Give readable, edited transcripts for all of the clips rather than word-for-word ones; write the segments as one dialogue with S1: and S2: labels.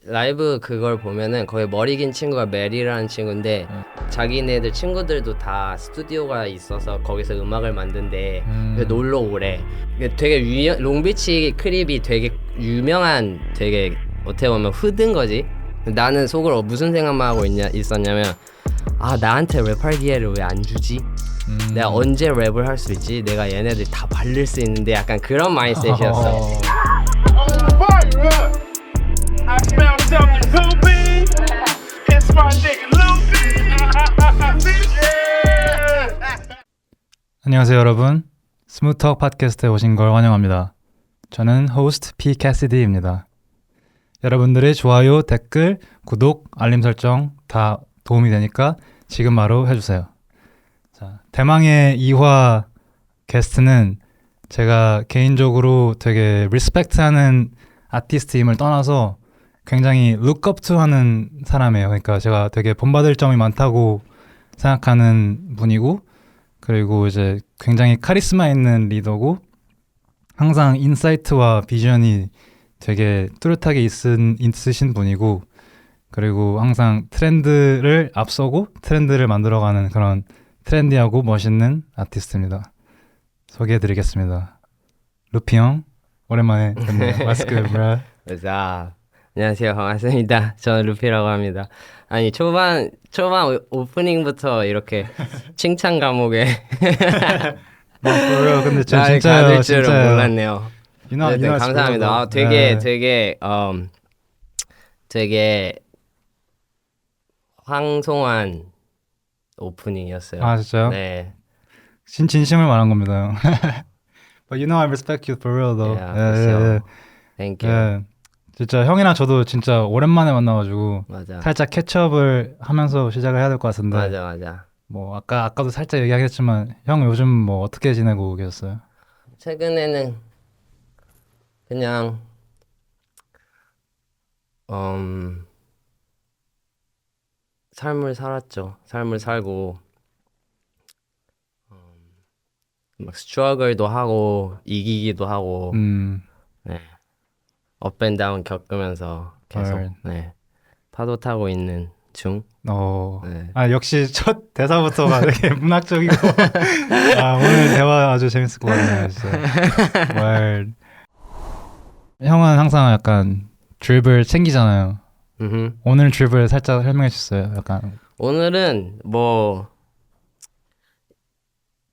S1: 라이브 그걸 보면은 거의 머리 긴 친구가 메리라는 친구인데 자기네들 친구들도 다 스튜디오가 있어서 거기서 음악을 만든대. 놀러 오래. 되게 롱비치 크립이 되게 유명한 되게 어떻게 보면 흐든 거지. 나는 속으로 무슨 생각만 하고 있었냐면 나한테 랩할 기회를 왜 안 주지? 내가 언제 랩을 할 수 있지? 내가 얘네들 다 발릴 수 있는데 약간 그런 마인드셋이었어.
S2: I smell something poopy. It's my nigga Luffy.
S3: 안녕하세요 여러분. 스무트톡 팟캐스트에 오신 걸 환영합니다. 저는 호스트 P 캐시디입니다. 여러분들의 좋아요, 댓글, 구독, 알림 설정 다 도움이 되니까 지금 바로 해주세요. 자, 대망의 2화 게스트는 제가 개인적으로 되게 리스펙트하는 아티스트임을 떠나서 굉장히 룩업투 하는 사람이에요. 그러니까 제가 되게 본받을 점이 많다고 생각하는 분이고, 그리고 이제 굉장히 카리스마 있는 리더고 항상 인사이트와 비전이 되게 뚜렷하게 있으신 분이고, 그리고 항상 트렌드를 앞서고 트렌드를 만들어가는 그런 트렌디하고 멋있는 아티스트입니다. 소개해드리겠습니다. 루피 형, 오랜만에 뵙네요. 마스크 브라.
S1: 그래서 안녕하세요, 반갑습니다. 저는 루피라고 합니다. 아니 초반 오프닝부터 이렇게 칭찬 감옥에
S3: 근데 저
S1: 날
S3: 진짜요,
S1: 가질 줄은
S3: 진짜요.
S1: 몰랐네요. 네, 감사합니다. 되게 황송한 오프닝이었어요.
S3: 아 진짜요?
S1: 네.
S3: 진심을 말한 겁니다, 형. But you know I respect you for real though.
S1: Yeah, Thank you.
S3: 예. 진짜 형이랑 저도 진짜 오랜만에 만나가지고
S1: 맞아.
S3: 살짝 캐치업을 하면서 시작을 해야 될 것 같은데.
S1: 맞아.
S3: 뭐 아까도 살짝 얘기하겠지만 형 요즘 뭐 어떻게 지내고 계셨어요?
S1: 최근에는 그냥 삶을 살았죠. 삶을 살고 막 스트러글도 하고 이기기도 하고 네. 업앤다운 겪으면서 계속 네. 파도 타고 있는 중. 네.
S3: 아 역시 첫 대사부터가 되게 문학적이고 오늘 대화 아주 재밌을 것 같네요. 진짜. 형은 항상 약간 드립을 챙기잖아요. 오늘 드립을 살짝 설명해 주셨어요. 약간
S1: 오늘은 뭐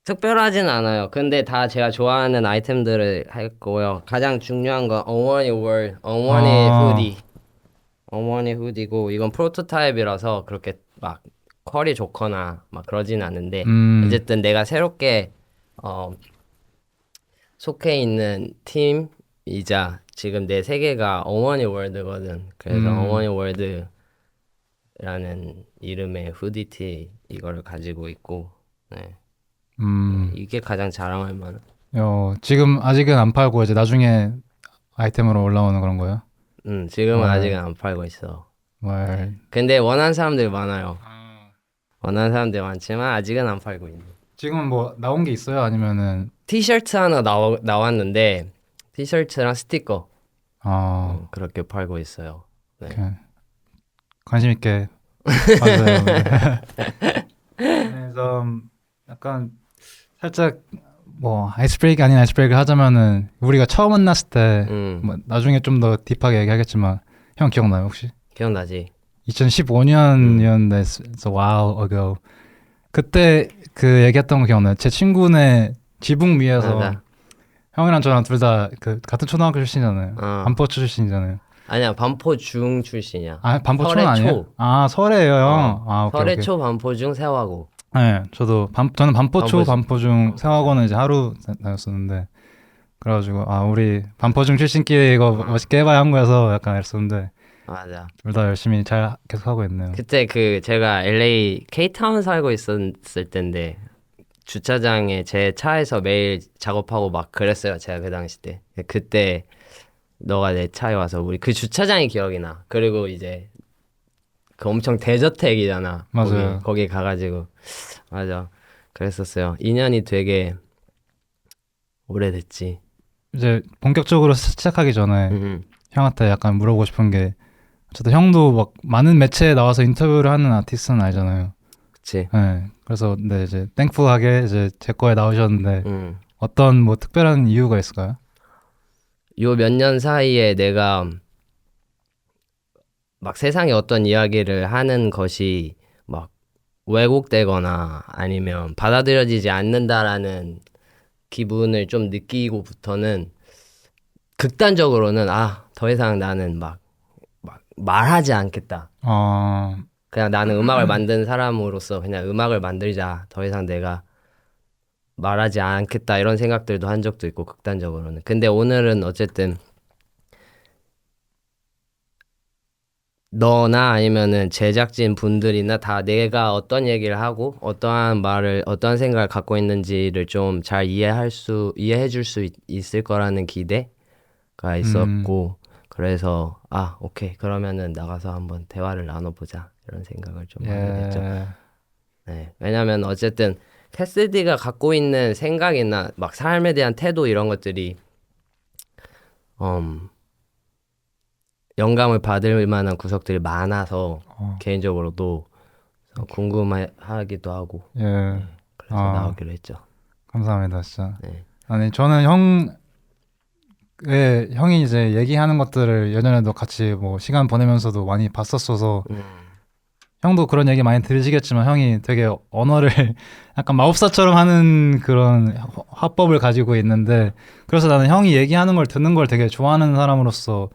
S1: 특별하진 않아요. 근데 다 제가 좋아하는 아이템들을 할 거고요. 가장 중요한 건 어원의 후디고 이건 프로토타입이라서 그렇게 막 퀄이 좋거나 막 그러진 않은데 어쨌든 내가 새롭게 속해 있는 팀이자 지금 내 세계가 어원이 월드거든. 그래서 어원이 월드라는 이름의 후디티 이거를 가지고 있고 네. 이게 가장 자랑할 만한.
S3: 지금 아직은 안 팔고 이제 나중에 아이템으로 올라오는 그런 거예요?
S1: 지금은 아직은 안 팔고 있어.
S3: 네.
S1: 근데 원하는 사람들 많아요. 원하는 사람들 많지만 아직은 안 팔고 있네.
S3: 지금은 뭐 나온 게 있어요? 아니면은
S1: 티셔츠 하나 나왔는데 티셔츠랑 스티커 그렇게 팔고 있어요. 네.
S3: 관심 있게 봐주세요. 그래서 약간 살짝 뭐 아이스브레이크 아닌 아이스브레이크를 하자면은 우리가 처음 만났을 때 뭐 나중에 좀 더 딥하게 얘기하겠지만 형 기억나요 혹시?
S1: 기억나지?
S3: 2015년이었는데 it's a while ago. 그때 그 얘기했던 거 기억나요? 제 친구네 지붕 위에서
S1: 맞아.
S3: 형이랑 저랑 둘 다 그 같은 초등학교 출신이잖아요. 반포초 출신이잖아요.
S1: 아니야, 반포중 출신이야.
S3: 반포초는 아니에요? 설해요 형.
S1: 설해 초 반포중 세화고.
S3: 네, 저는 반포초 반포중 세화고는 이제 하루 다녔었는데 그래가지고 우리 반포중 출신끼리 이거 멋있게 해봐야 한 거여서 약간 했었는데
S1: 맞아.
S3: 둘 다 열심히 잘 계속 하고 있네요.
S1: 그때 제가 LA K타운 살고 있었을 때인데 주차장에 제 차에서 매일 작업하고 막 그랬어요. 제가 그 당시 때. 그때 너가 내 차에 와서 우리 그 주차장이 기억이 나. 그리고 이제 그 엄청 대저택이잖아.
S3: 맞아요.
S1: 거기 가가지고 맞아. 그랬었어요. 인연이 되게 오래됐지.
S3: 이제 본격적으로 시작하기 전에 형한테 약간 물어보고 싶은 게 저도 형도 막 많은 매체에 나와서 인터뷰를 하는 아티스트는 아니잖아요.
S1: 그치.
S3: 네. 그래서 근데 이제 땡풀하게 이제 제 거에 나오셨는데
S1: 음.
S3: 어떤 뭐 특별한 이유가 있을까요?
S1: 요 몇 년 사이에 내가 막 세상에 어떤 이야기를 하는 것이 막 왜곡되거나 아니면 받아들여지지 않는다라는 기분을 좀 느끼고부터는 극단적으로는 더 이상 나는 막 말하지 않겠다. 그냥 나는 음악을 만든 사람으로서 그냥 음악을 만들자. 더 이상 내가 말하지 않겠다 이런 생각들도 한 적도 있고 극단적으로는. 근데 오늘은 어쨌든 너나 아니면은 제작진 분들이나 다 내가 어떤 얘기를 하고 어떠한 말을 어떠한 생각을 갖고 있는지를 좀 잘 이해해 줄 수 있을 거라는 기대가 있었고 그래서 오케이 그러면은 나가서 한번 대화를 나눠보자 이런 생각을 좀 하게 됐죠. 네, 왜냐면 어쨌든 캐시디가 갖고 있는 생각이나 막 삶에 대한 태도 이런 것들이 영감을 받을 만한 구석들이 많아서 개인적으로도 궁금하기도 하고 네, 그래서 나오기로 했죠.
S3: 감사합니다 진짜.
S1: 네.
S3: 아니 저는 형이 이제 얘기하는 것들을 예전에도 같이 뭐 시간 보내면서도 많이 봤었어서 형도 그런 얘기 많이 들으시겠지만 형이 되게 언어를 약간 마법사처럼 하는 그런 화법을 가지고 있는데 그래서 나는 형이 얘기하는 걸 듣는 걸 되게 좋아하는 사람으로서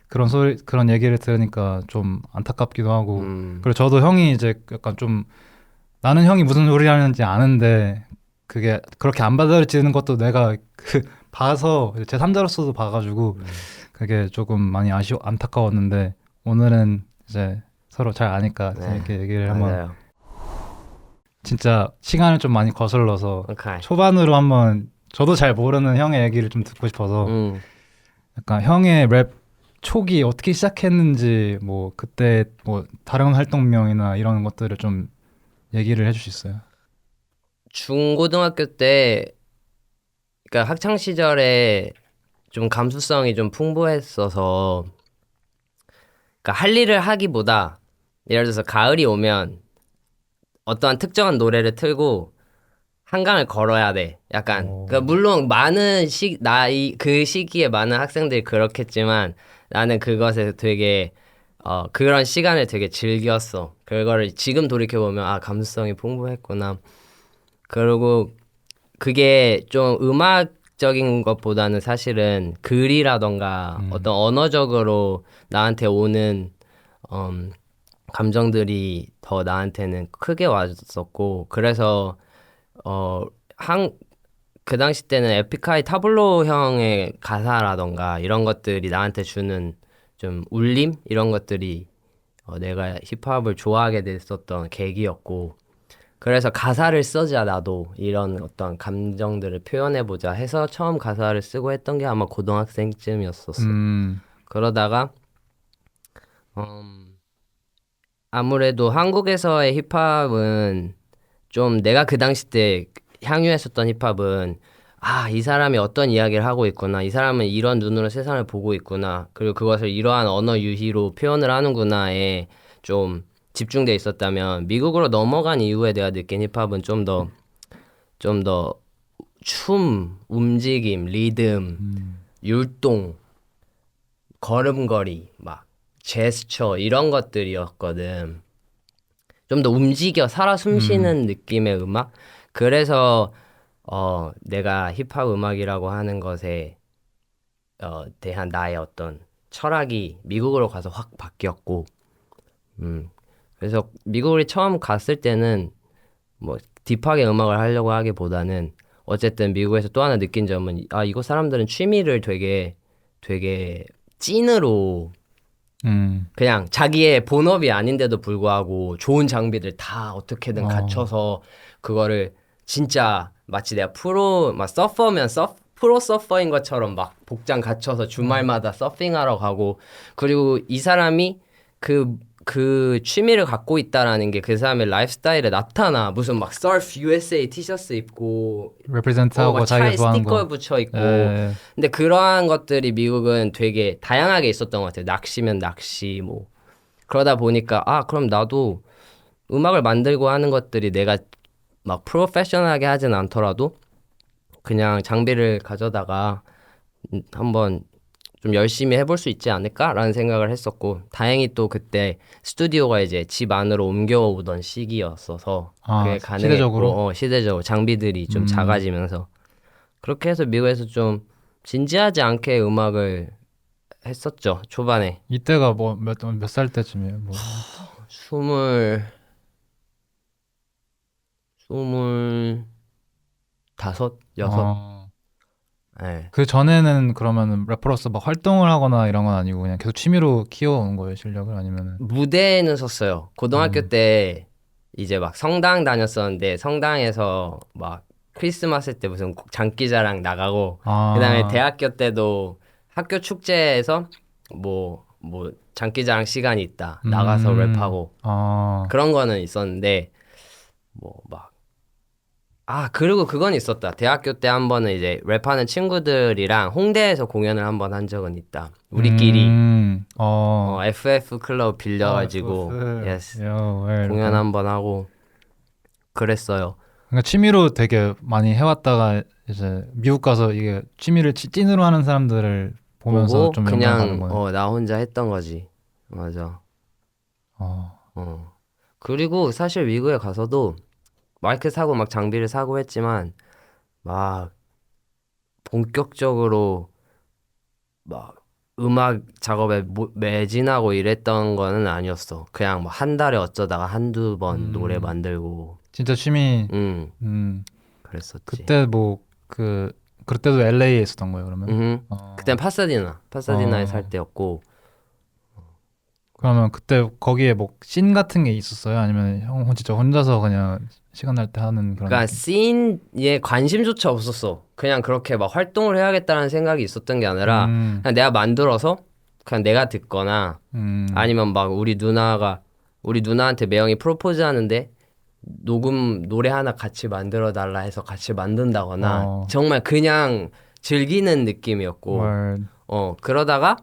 S3: 그런 얘기를 들으니까 좀 안타깝기도 하고 그리고 저도 형이 이제 약간 좀 나는 형이 무슨 소리 하는지 아는데 그게 그렇게 안 받아들여지는 것도 내가 봐서 제 3자로서도 봐가지고 그게 조금 많이 안타까웠는데 오늘은 이제 서로 잘 아니까 이렇게 얘기를 한번 진짜 시간을 좀 많이 거슬러서 초반으로 한번 저도 잘 모르는 형의 얘기를 좀 듣고 싶어서 약간 형의 랩 초기 어떻게 시작했는지 뭐 그때 뭐 다른 활동명이나 이런 것들을 좀 얘기를 해줄 수 있어요?
S1: 중고등학교 때 그러니까 학창 시절에 좀 감수성이 좀 풍부했어서 그러니까 할 일을 하기보다 예를 들어서 가을이 오면 어떠한 특정한 노래를 틀고 한강을 걸어야 돼. 약간 그러니까 물론 많은 그 시기에 많은 학생들이 그렇겠지만 나는 그것에 되게 그런 시간을 되게 즐겼어. 그거를 지금 돌이켜보면 감수성이 풍부했구나. 그리고 그게 좀 음악적인 것보다는 사실은 글이라던가 어떤 언어적으로 나한테 오는 감정들이 더 나한테는 크게 왔었고 그래서 그 당시 때는 에픽하이 타블로 형의 가사라던가 이런 것들이 나한테 주는 좀 울림 이런 것들이 내가 힙합을 좋아하게 됐었던 계기였고 그래서 가사를 쓰자 나도 이런 어떤 감정들을 표현해보자 해서 처음 가사를 쓰고 했던 게 아마 고등학생쯤이었었어. 그러다가 아무래도 한국에서의 힙합은 좀 내가 그 당시 때 향유했었던 힙합은 이 사람이 어떤 이야기를 하고 있구나 이 사람은 이런 눈으로 세상을 보고 있구나 그리고 그것을 이러한 언어 유희로 표현을 하는구나에 좀 집중돼 있었다면 미국으로 넘어간 이후에 내가 느낀 힙합은 좀 더 춤, 움직임, 리듬, 율동, 걸음걸이, 막 제스처 이런 것들이었거든. 좀 더 움직여 살아 숨쉬는 느낌의 음악. 그래서 내가 힙합 음악이라고 하는 것에 대한 나의 어떤 철학이 미국으로 가서 확 바뀌었고 그래서 미국을 처음 갔을 때는 뭐 딥하게 음악을 하려고 하기보다는 어쨌든 미국에서 또 하나 느낀 점은 이곳 사람들은 취미를 되게 찐으로 그냥 자기의 본업이 아닌데도 불구하고 좋은 장비들 다 어떻게든 갖춰서 그거를 진짜 마치 내가 프로 서퍼인 것처럼 막 복장 갖춰서 주말마다 서핑하러 가고 그리고 이 사람이 그 취미를 갖고 있다라는 게 그 사람의 라이프스타일에 나타나. 무슨 막 Surf USA 티셔츠 입고
S3: represent하고 자기가 좋아하는
S1: 스티커
S3: 거
S1: 붙여 있고 근데 그러한 것들이 미국은 되게 다양하게 있었던 것 같아요. 낚시면 낚시 뭐 그러다 보니까 그럼 나도 음악을 만들고 하는 것들이 내가 막 프로페셔널하게 하진 않더라도 그냥 장비를 가져다가 한번 좀 열심히 해볼 수 있지 않을까라는 생각을 했었고 다행히 또 그때 스튜디오가 이제 집 안으로 옮겨오던 시기였어서 그게 가능했고
S3: 시대적으로?
S1: 시대적으로 장비들이 좀 작아지면서 그렇게 해서 미국에서 좀 진지하지 않게 음악을 했었죠 초반에.
S3: 이때가 뭐 몇 살 때쯤이에요? 뭐.
S1: 스물다섯 여섯. 네.
S3: 그 전에는 그러면 래퍼로서 막 활동을 하거나 이런 건 아니고 그냥 계속 취미로 키워온 거예요, 실력을? 아니면은
S1: 무대에는 섰어요. 고등학교 때 이제 막 성당 다녔었는데 성당에서 막 크리스마스 때 무슨 장기자랑 나가고 그다음에 대학교 때도 학교 축제에서 뭐 장기자랑 시간이 있다 나가서 랩하고 그런 거는 있었는데 뭐 막 그리고 그건 있었다. 대학교 때 한 번은 이제 랩하는 친구들이랑 홍대에서 공연을 한 번 한 적은 있다. 우리끼리 FF 클럽 빌려가지고 yes, 공연 한 번 하고 그랬어요.
S3: 그러니까 취미로 되게 많이 해왔다가 이제 미국 가서 이게 취미를 찐으로 하는 사람들을 보면서 좀 영감 받은
S1: 그냥
S3: 거예요.
S1: 나 혼자 했던 거지. 맞아. 그리고 사실 미국에 가서도 마이크 사고 막 장비를 사고 했지만 막 본격적으로 막 음악 작업에 매진하고 이랬던 거는 아니었어. 그냥 뭐 한 달에 어쩌다가 한두 번 노래 만들고.
S3: 진짜 취미.
S1: 그랬었지.
S3: 그때 뭐 그때도 LA에 있었던 거예요, 그러면?
S1: 그땐 파사디나에 살 때였고.
S3: 그러면 그때 거기에 뭐 씬 같은 게 있었어요? 아니면 형 진짜 혼자서 그냥 시간 날 때 하는 그런?
S1: 그러니까 씬에 관심조차 없었어. 그냥 그렇게 막 활동을 해야겠다는 생각이 있었던 게 아니라 그냥 내가 만들어서 그냥 내가 듣거나 아니면 막 우리 누나한테 매형이 프로포즈 하는데 녹음 노래 하나 같이 만들어 달라 해서 같이 만든다거나 정말 그냥 즐기는 느낌이었고 그러다가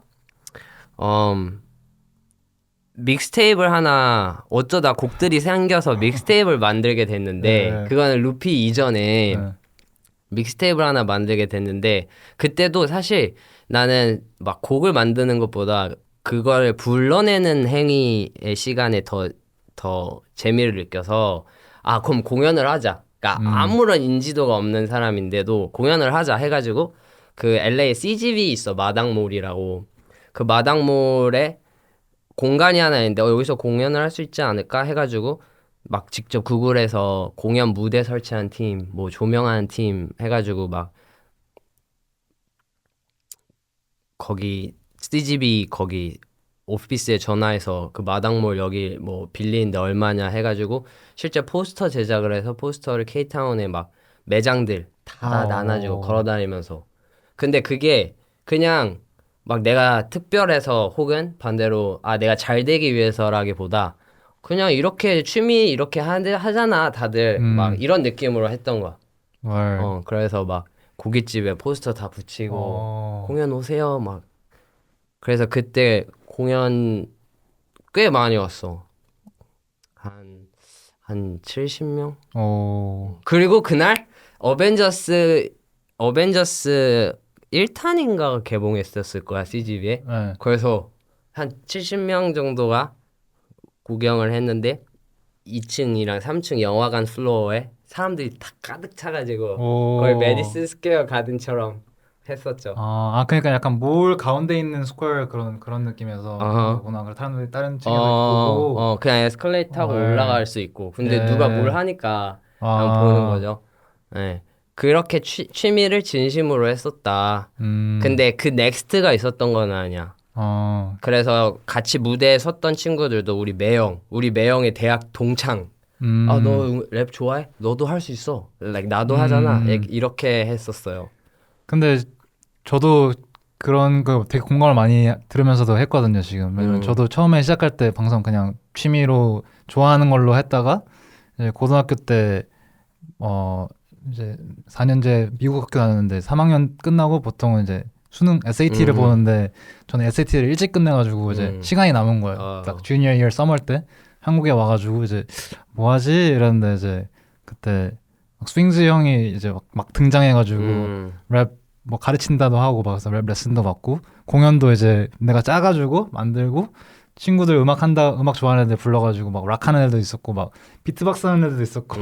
S1: 믹스테이프를 하나 어쩌다 곡들이 생겨서 믹스테이프를 만들게 됐는데 그거는 루피 이전에 믹스테이프를 하나 만들게 됐는데 그때도 사실 나는 막 곡을 만드는 것보다 그걸 불러내는 행위의 시간에 더 재미를 느껴서 그럼 공연을 하자. 그러니까 아무런 인지도가 없는 사람인데도 공연을 하자 해가지고 그 LA CGV 있어. 마당몰이라고. 그 마당몰에 공간이 하나 있는데 여기서 공연을 할 수 있지 않을까 해가지고 막 직접 구글에서 공연 무대 설치한 팀, 뭐 조명하는 팀 해가지고 막 거기 CGV 거기 오피스에 전화해서 그 마당몰 여기 뭐 빌리는데 얼마냐 해가지고 실제 포스터 제작을 해서 포스터를 K타운에 막 매장들 다 나눠주고 걸어다니면서 근데 그게 그냥 막 내가 특별해서 혹은 반대로 내가 잘 되기 위해서라기보다 그냥 이렇게 취미 이렇게 하잖아 다들 막 이런 느낌으로 했던 거야. 그래서 막 고깃집에 포스터 다 붙이고 공연 오세요 막 그래서 그때 공연 꽤 많이 왔어. 한 70명? 그리고 그날 어벤져스 1탄인가가 개봉했었을 거야 CGV에. 그래서 한 70명 정도가 구경을 했는데 2층이랑 3층 영화관 플로어에 사람들이 다 가득 차가지고 거의 메디슨 스퀘어 가든처럼 했었죠.
S3: 그러니까 약간 몰 가운데 있는 스퀘어 그런 느낌에서 보구나. 그래서 사람들이 다른 층에서 보고
S1: 그냥 에스컬레이터 타고 올라갈 수 있고 근데 누가 뭘 하니까 그냥 보는 거죠. 네. 그렇게 취미를 진심으로 했었다. 근데 그 넥스트가 있었던 건 아니야. 그래서 같이 무대에 섰던 친구들도 우리 매형의 대학 동창. 너 랩 좋아해? 너도 할 수 있어. 나도 하잖아. 이렇게 했었어요.
S3: 근데 저도 그런 거 되게 공감을 많이 들으면서도 했거든요, 지금. 왜냐면 저도 처음에 시작할 때 방송 그냥 취미로 좋아하는 걸로 했다가 이제 고등학교 때 이제 4년제 미국 학교 다녔는데 3학년 끝나고 보통은 이제 수능 SAT를 보는데 저는 SAT를 일찍 끝내가지고 이제 시간이 남은 거예요. 딱 주니어 이어 서머 때 한국에 와가지고 이제 뭐 하지 이랬는데 이제 그때 스윙즈 형이 이제 막 등장해가지고 랩 뭐 가르친다도 하고 막 그래서 랩 레슨도 받고 공연도 이제 내가 짜가지고 만들고 친구들 음악 좋아하는 애들 불러가지고 막 락하는 애들도 있었고 막 비트박스 하는 애들도 있었고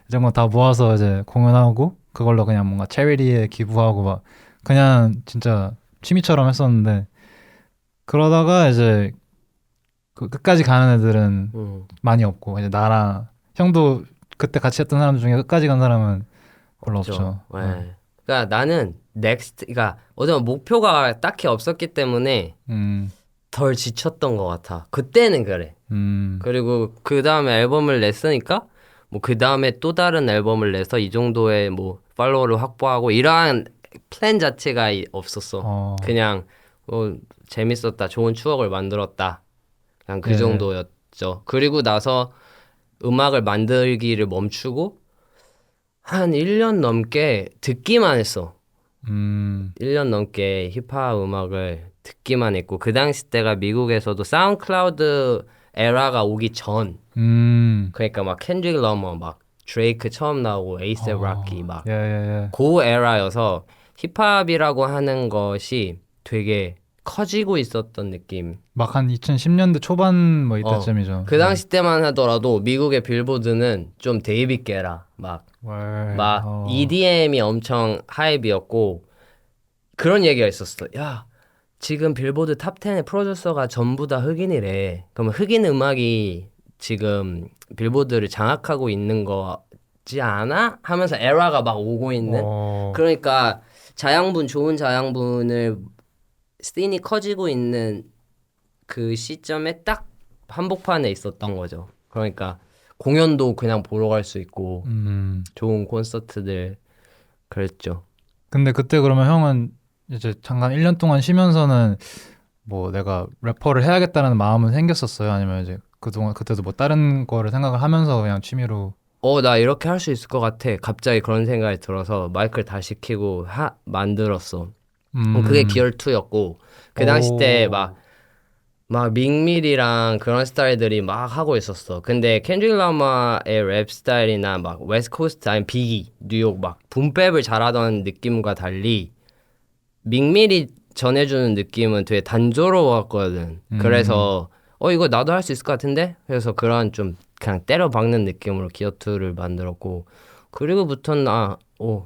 S3: 이런 거 다 모아서 이제 공연하고 그걸로 그냥 뭔가 체리티에 기부하고 막 그냥 진짜 취미처럼 했었는데 그러다가 이제 그 끝까지 가는 애들은 많이 없고 이제 나랑 형도 그때 같이 했던 사람 중에 끝까지 간 사람은 별로 없죠.
S1: 네. 그러니까 나는 그러니까 어쩌면 목표가 딱히 없었기 때문에 덜 지쳤던 것 같아. 그때는 그래. 그리고 그 다음에 앨범을 냈으니까 뭐 그 다음에 또 다른 앨범을 내서 이 정도의 뭐 팔로워를 확보하고 이러한 플랜 자체가 없었어. 그냥 재밌었다, 좋은 추억을 만들었다. 그냥 그 정도였죠. 그리고 나서 음악을 만들기를 멈추고 한 1년 넘게 듣기만 했어. 1년 넘게 힙합 음악을 듣기만 했고 그 당시 때가 미국에서도 사운드클라우드 에라가 오기 전 그러니까 막 켄드릭 러머 막 드레이크 처음 나오고 에이셉 락키 막 그 에라여서 힙합이라고 하는 것이 되게 커지고 있었던 느낌.
S3: 막 한 2010년대 초반 뭐 이때쯤이죠.
S1: 그 당시 때만 하더라도 미국의 빌보드는 좀 데이빗 게라 막 EDM이 엄청 하이브였고 그런 얘기가 있었어. 야 지금 빌보드 탑 10의 프로듀서가 전부 다 흑인이래. 그러면 흑인 음악이 지금 빌보드를 장악하고 있는 거지 않아? 하면서 에라가 막 오고 있는. 그러니까 좋은 자양분을 씬이 커지고 있는 그 시점에 딱 한복판에 있었던 거죠. 그러니까 공연도 그냥 보러 갈 수 있고 좋은 콘서트들 그랬죠.
S3: 근데 그때 그러면 형은 이제 잠깐 1년 동안 쉬면서는 뭐 내가 래퍼를 해야겠다는 마음은 생겼었어요? 아니면 이제 그때도 뭐 다른 거를 생각을 하면서 그냥 취미로
S1: 나 이렇게 할 수 있을 것 같아. 갑자기 그런 생각이 들어서 마이크를 다 시키고 만들었어. 그게 기어 2였고 그 당시 때 막 믹밀이랑 그런 스타일들이 막 하고 있었어. 근데 켄드릭 라마의 랩 스타일이나 막 웨스트 코스트 아니면 비기, 뉴욕 막 붐백을 잘하던 느낌과 달리 믹밀이 전해주는 느낌은 되게 단조로웠거든. 그래서 이거 나도 할 수 있을 것 같은데? 그래서 그런 좀 그냥 때려박는 느낌으로 기어 2를 만들었고 그리고부터는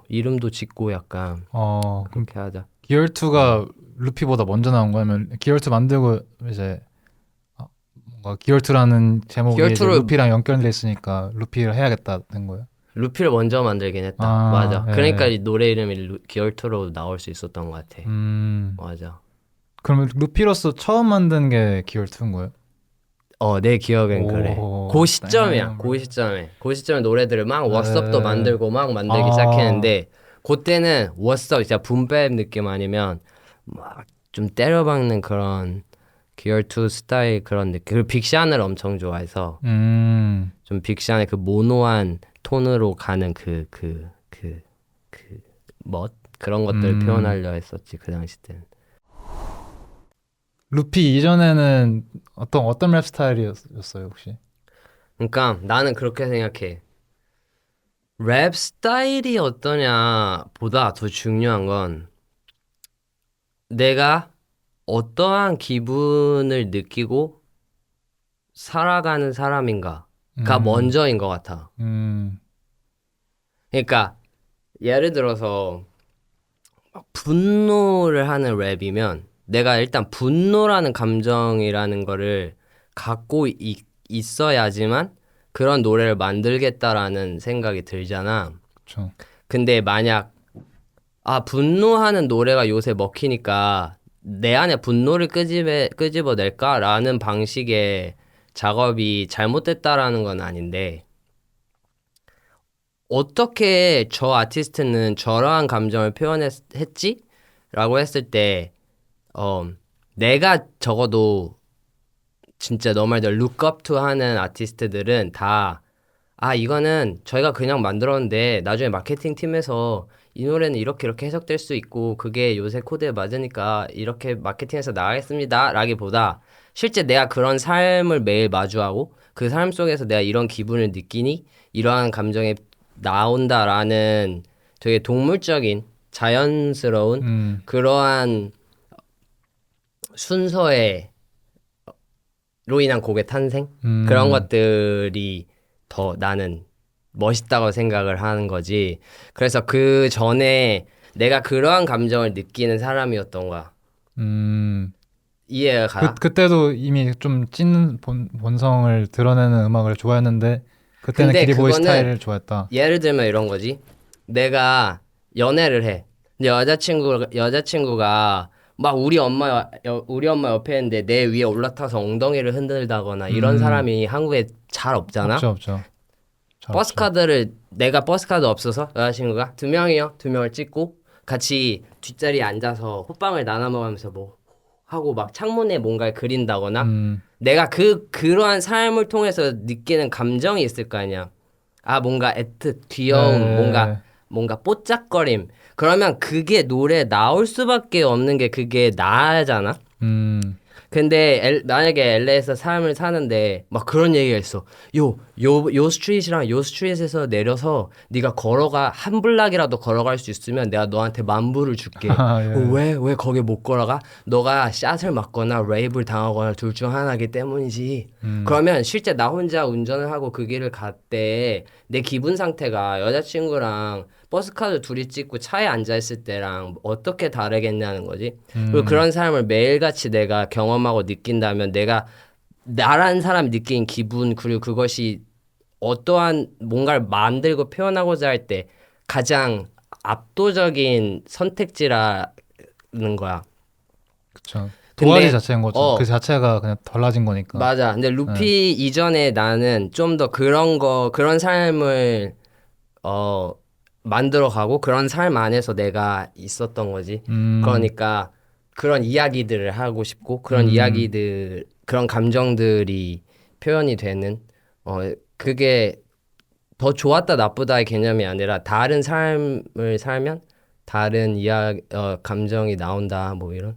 S1: 이름도 짓고 약간 그렇게 하자.
S3: 기어 2가 루피보다 먼저 나온 거냐면 기어 2 만들고 이제 뭔가 기어 2라는 제목이 이제 루피랑 연결돼 있으니까 루피를 해야겠다 된 거예요.
S1: 루피를 먼저 만들긴 했다. 맞아. 그러니까 이 노래 이름이 기어 2로 나올 수 있었던 것 같아. 맞아.
S3: 그러면 루피로서 처음 만든 게 기어 2인 거예요?
S1: 내 기억엔 그래. 그 시점이야. 그 시점에 노래들을 막 워스업도 만들고 막 만들기 시작했는데 그때는 워스업 진짜 붐백 느낌 아니면 막 좀 때려박는 그런 기어 2 스타일 그런 느낌. 그리고 빅샨을 엄청 좋아해서 좀 빅샨의 그 모노한 톤으로 가는 그런 것들을 표현하려 했었지 그 당시 때는.
S3: 루피 이전에는 어떤 랩 스타일이었어요 혹시?
S1: 그러니까 나는 그렇게 생각해. 랩 스타일이 어떠냐 보다 더 중요한 건 내가 어떠한 기분을 느끼고 살아가는 사람인가가 먼저인 것 같아. 그러니까 예를 들어서 분노를 하는 랩이면 내가 일단 분노라는 감정이라는 거를 갖고 있어야지만 그런 노래를 만들겠다라는 생각이 들잖아.
S3: 그쵸. 근데
S1: 만약 분노하는 노래가 요새 먹히니까 내 안에 분노를 끄집어낼까라는 방식의 작업이 잘못됐다라는 건 아닌데 어떻게 저 아티스트는 저러한 감정을 표현했지? 라고 했을 때 내가 적어도 진짜 너 말대로 look up to 하는 아티스트들은 다 이거는 저희가 그냥 만들었는데 나중에 마케팅 팀에서 이 노래는 이렇게 이렇게 해석될 수 있고 그게 요새 코드에 맞으니까 이렇게 마케팅해서 나가겠습니다 라기보다 실제 내가 그런 삶을 매일 마주하고 그 삶 속에서 내가 이런 기분을 느끼니 이러한 감정이 나온다라는 되게 동물적인 자연스러운 그러한 순서에 로 인한 곡의 탄생 그런 것들이 더 나는 멋있다고 생각을 하는 거지. 그래서 그 전에 내가 그러한 감정을 느끼는 사람이었던 거야. 이해가 가?
S3: 그때도 이미 좀 찐 본성을 드러내는 음악을 좋아했는데 그때는
S1: 근데
S3: 기리보이
S1: 그거는
S3: 스타일을 좋아했다.
S1: 예를 들면 이런 거지. 내가 연애를 해. 근데 여자친구가 막 우리 엄마 옆에 있는데 내 위에 올라타서 엉덩이를 흔들다거나 이런 사람이 한국에 잘 없잖아.
S3: 없죠.
S1: 버스카드를 내가 버스카드 없어서 여자친구가 두 명을 찍고 같이 뒷자리에 앉아서 호빵을 나눠 먹으면서 뭐 하고 막 창문에 뭔가를 그린다거나 내가 그러한 삶을 통해서 느끼는 감정이 있을 거 아니야. 아 뭔가 애틋 귀여움
S3: 네.
S1: 뭔가 뽀짝거림 그러면 그게 노래에 나올 수밖에 없는 게 그게 나잖아. 근데 만약에 LA에서 삶을 사는데 막 그런 얘기가 있어. 요 스트릿이랑 요 스트릿에서 내려서 네가 걸어가 한 블락이라도 걸어갈 수 있으면 내가 너한테 $10,000을 줄게.
S3: 예.
S1: 왜 거기 못 걸어가? 너가 샷을 맞거나 레이브를 당하거나 둘 중 하나이기 때문이지. 그러면 실제 나 혼자 운전을 하고 그 길을 갔대 내 기분 상태가 여자친구랑 버스카드 둘이 찍고 차에 앉아있을 때랑 어떻게 다르겠냐는 거지. 그리고 그런 사람을 매일같이 내가 경험하고 느낀다면 내가 나라는 사람이 느낀 기분 그리고 그것이 어떠한 뭔가를 만들고 표현하고자 할 때 가장 압도적인 선택지라는 거야.
S3: 그쵸.
S1: 근데-
S3: 도화지 자체인 거죠.
S1: 어.
S3: 그 자체가 그냥 달라진 거니까.
S1: 맞아. 근데 루피 이전에 나는 좀 더 그런 삶을 만들어가고 그런 삶 안에서 내가 있었던 거지. 그러니까 그런 이야기들을 하고 싶고 그런 이야기들 그런 감정들이 표현이 되는 그게 더 좋았다 나쁘다의 개념이 아니라 다른 삶을 살면 다른 감정이 나온다 뭐 이런.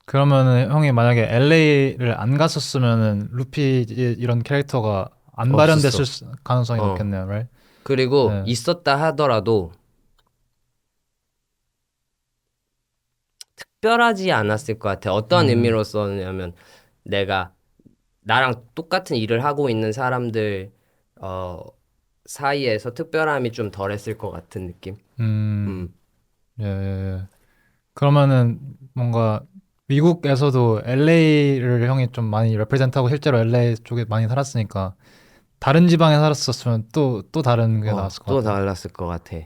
S3: 그러면은 형이 만약에 LA를 안 갔었으면은 루피 이런 캐릭터가 안 발현됐을 가능성이 높겠네요, right?
S1: 그리고
S3: 네.
S1: 있었다 하더라도 특별하지 않았을 것 같아. 어떤 의미로서냐면 내가 나랑 똑같은 일을 하고 있는 사람들 사이에서 특별함이 좀 덜했을 것 같은 느낌.
S3: 예. 그러면은 뭔가 미국에서도 LA를 형이 좀 많이 레프레젠트하고 실제로 LA 쪽에 많이 살았으니까 다른 지방에 살았었으면 또 다른 게 나왔을 것
S1: 또
S3: 같아요.
S1: 달랐을 것 같아.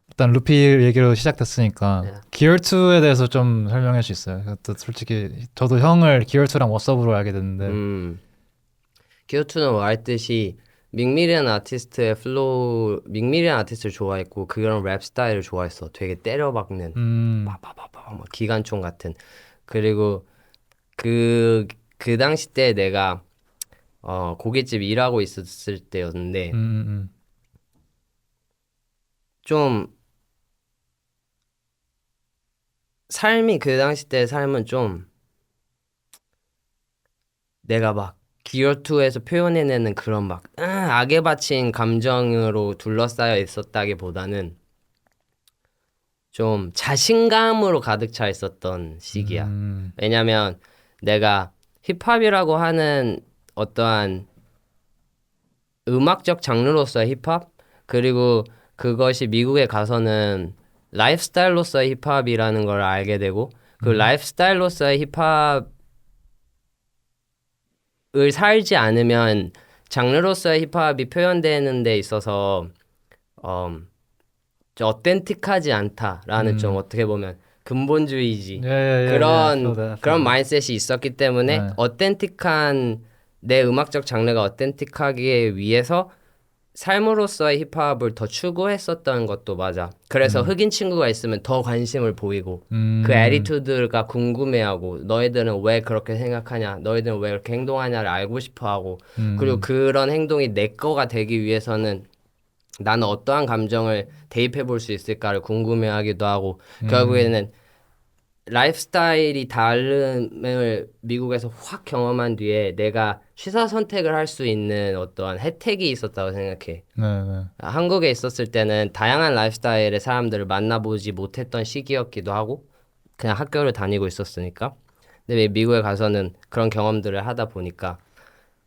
S3: 일단 루피 얘기로 시작됐으니까
S1: 네.
S3: 기어 2에 대해서 좀 설명할 수 있어요. 또 솔직히 저도 형을 기어 2랑 워서브로 알게 됐는데
S1: 기어투는 말했듯이 믹미리안 아티스트의 믹미리안 아티스트를 좋아했고 그런 랩 스타일을 좋아했어. 되게 때려박는 파파파파 막 기관총 같은. 그리고 그 당시 때 내가 고깃집 일하고 있었을 때였는데 좀 삶이 그 당시 때 삶은 좀 내가 막 기어2에서 표현해내는 그런 막 악에 바친 감정으로 둘러싸여 있었다기보다는 좀 자신감으로 가득 차 있었던 시기야. 왜냐면 내가 힙합이라고 하는 어떠한 음악적 장르로서의 힙합 그리고 그것이 미국에 가서는 라이프스타일로서의 힙합이라는 걸 알게 되고 그 라이프스타일로서의 힙합을 살지 않으면 장르로서의 힙합이 표현되는 데 있어서 좀 어텐틱하지 않다라는 좀 어떻게 보면 근본주의지 그런 마인드셋이 있었기 때문에
S3: 네.
S1: 어텐틱한 내 음악적 장르가 어텐틱하기 위해서 삶으로서의 힙합을 더 추구했었던 것도 맞아. 그래서 흑인 친구가 있으면 더 관심을 보이고 그 애티튜드가 궁금해하고 너희들은 왜 그렇게 생각하냐 너희들은 왜 그렇게 행동하냐를 알고 싶어하고 그리고 그런 행동이 내 거가 되기 위해서는 나는 어떠한 감정을 대입해 볼 수 있을까를 궁금해하기도 하고 결국에는 라이프스타일이 다름을 미국에서 확 경험한 뒤에 내가 취사 선택을 할 수 있는 어떠한 혜택이 있었다고 생각해.
S3: 네.
S1: 한국에 있었을 때는 다양한 라이프스타일의 사람들을 만나보지 못했던 시기였기도 하고 그냥 학교를 다니고 있었으니까. 근데 미국에 가서는 그런 경험들을 하다 보니까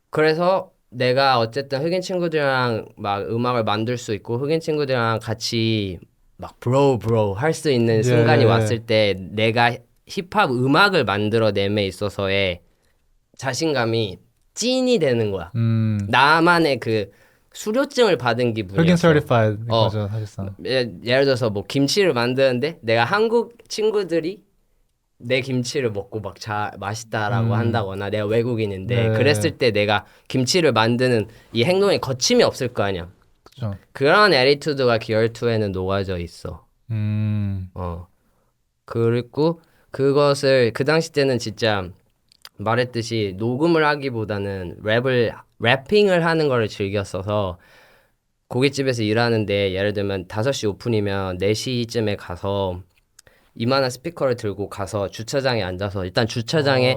S1: 그래서 내가 어쨌든 흑인 친구들이랑 막 음악을 만들 수 있고 흑인 친구들이랑 같이 막 브로 할 수 있는 순간이 왔을 때 내가 힙합 음악을 만들어냄에 있어서의 자신감이 찐이 되는 거야. 나만의 그 수료증을 받은 기분이었어.
S3: 흑인 certified
S1: 어.
S3: 거죠 사실상.
S1: 예를 들어서 뭐 김치를 만드는데 내가 한국 친구들이 내 김치를 먹고 막 맛있다라고 한다거나 내가 외국인인데
S3: 네.
S1: 그랬을 때 내가 김치를 만드는 이 행동에 거침이 없을 거 아니야.
S3: 그죠.
S1: 그런 애리투드가 기얼2에는 녹아져 있어.
S3: 음.
S1: 그리고 그것을 그 당시 때는 진짜 말했듯이 녹음을 하기보다는 래핑을 하는 거를 즐겼어서 고깃집에서 일하는데 예를 들면 5시 오픈이면 4시쯤에 가서 이만한 스피커를 들고 가서 주차장에 앉아서 일단 주차장에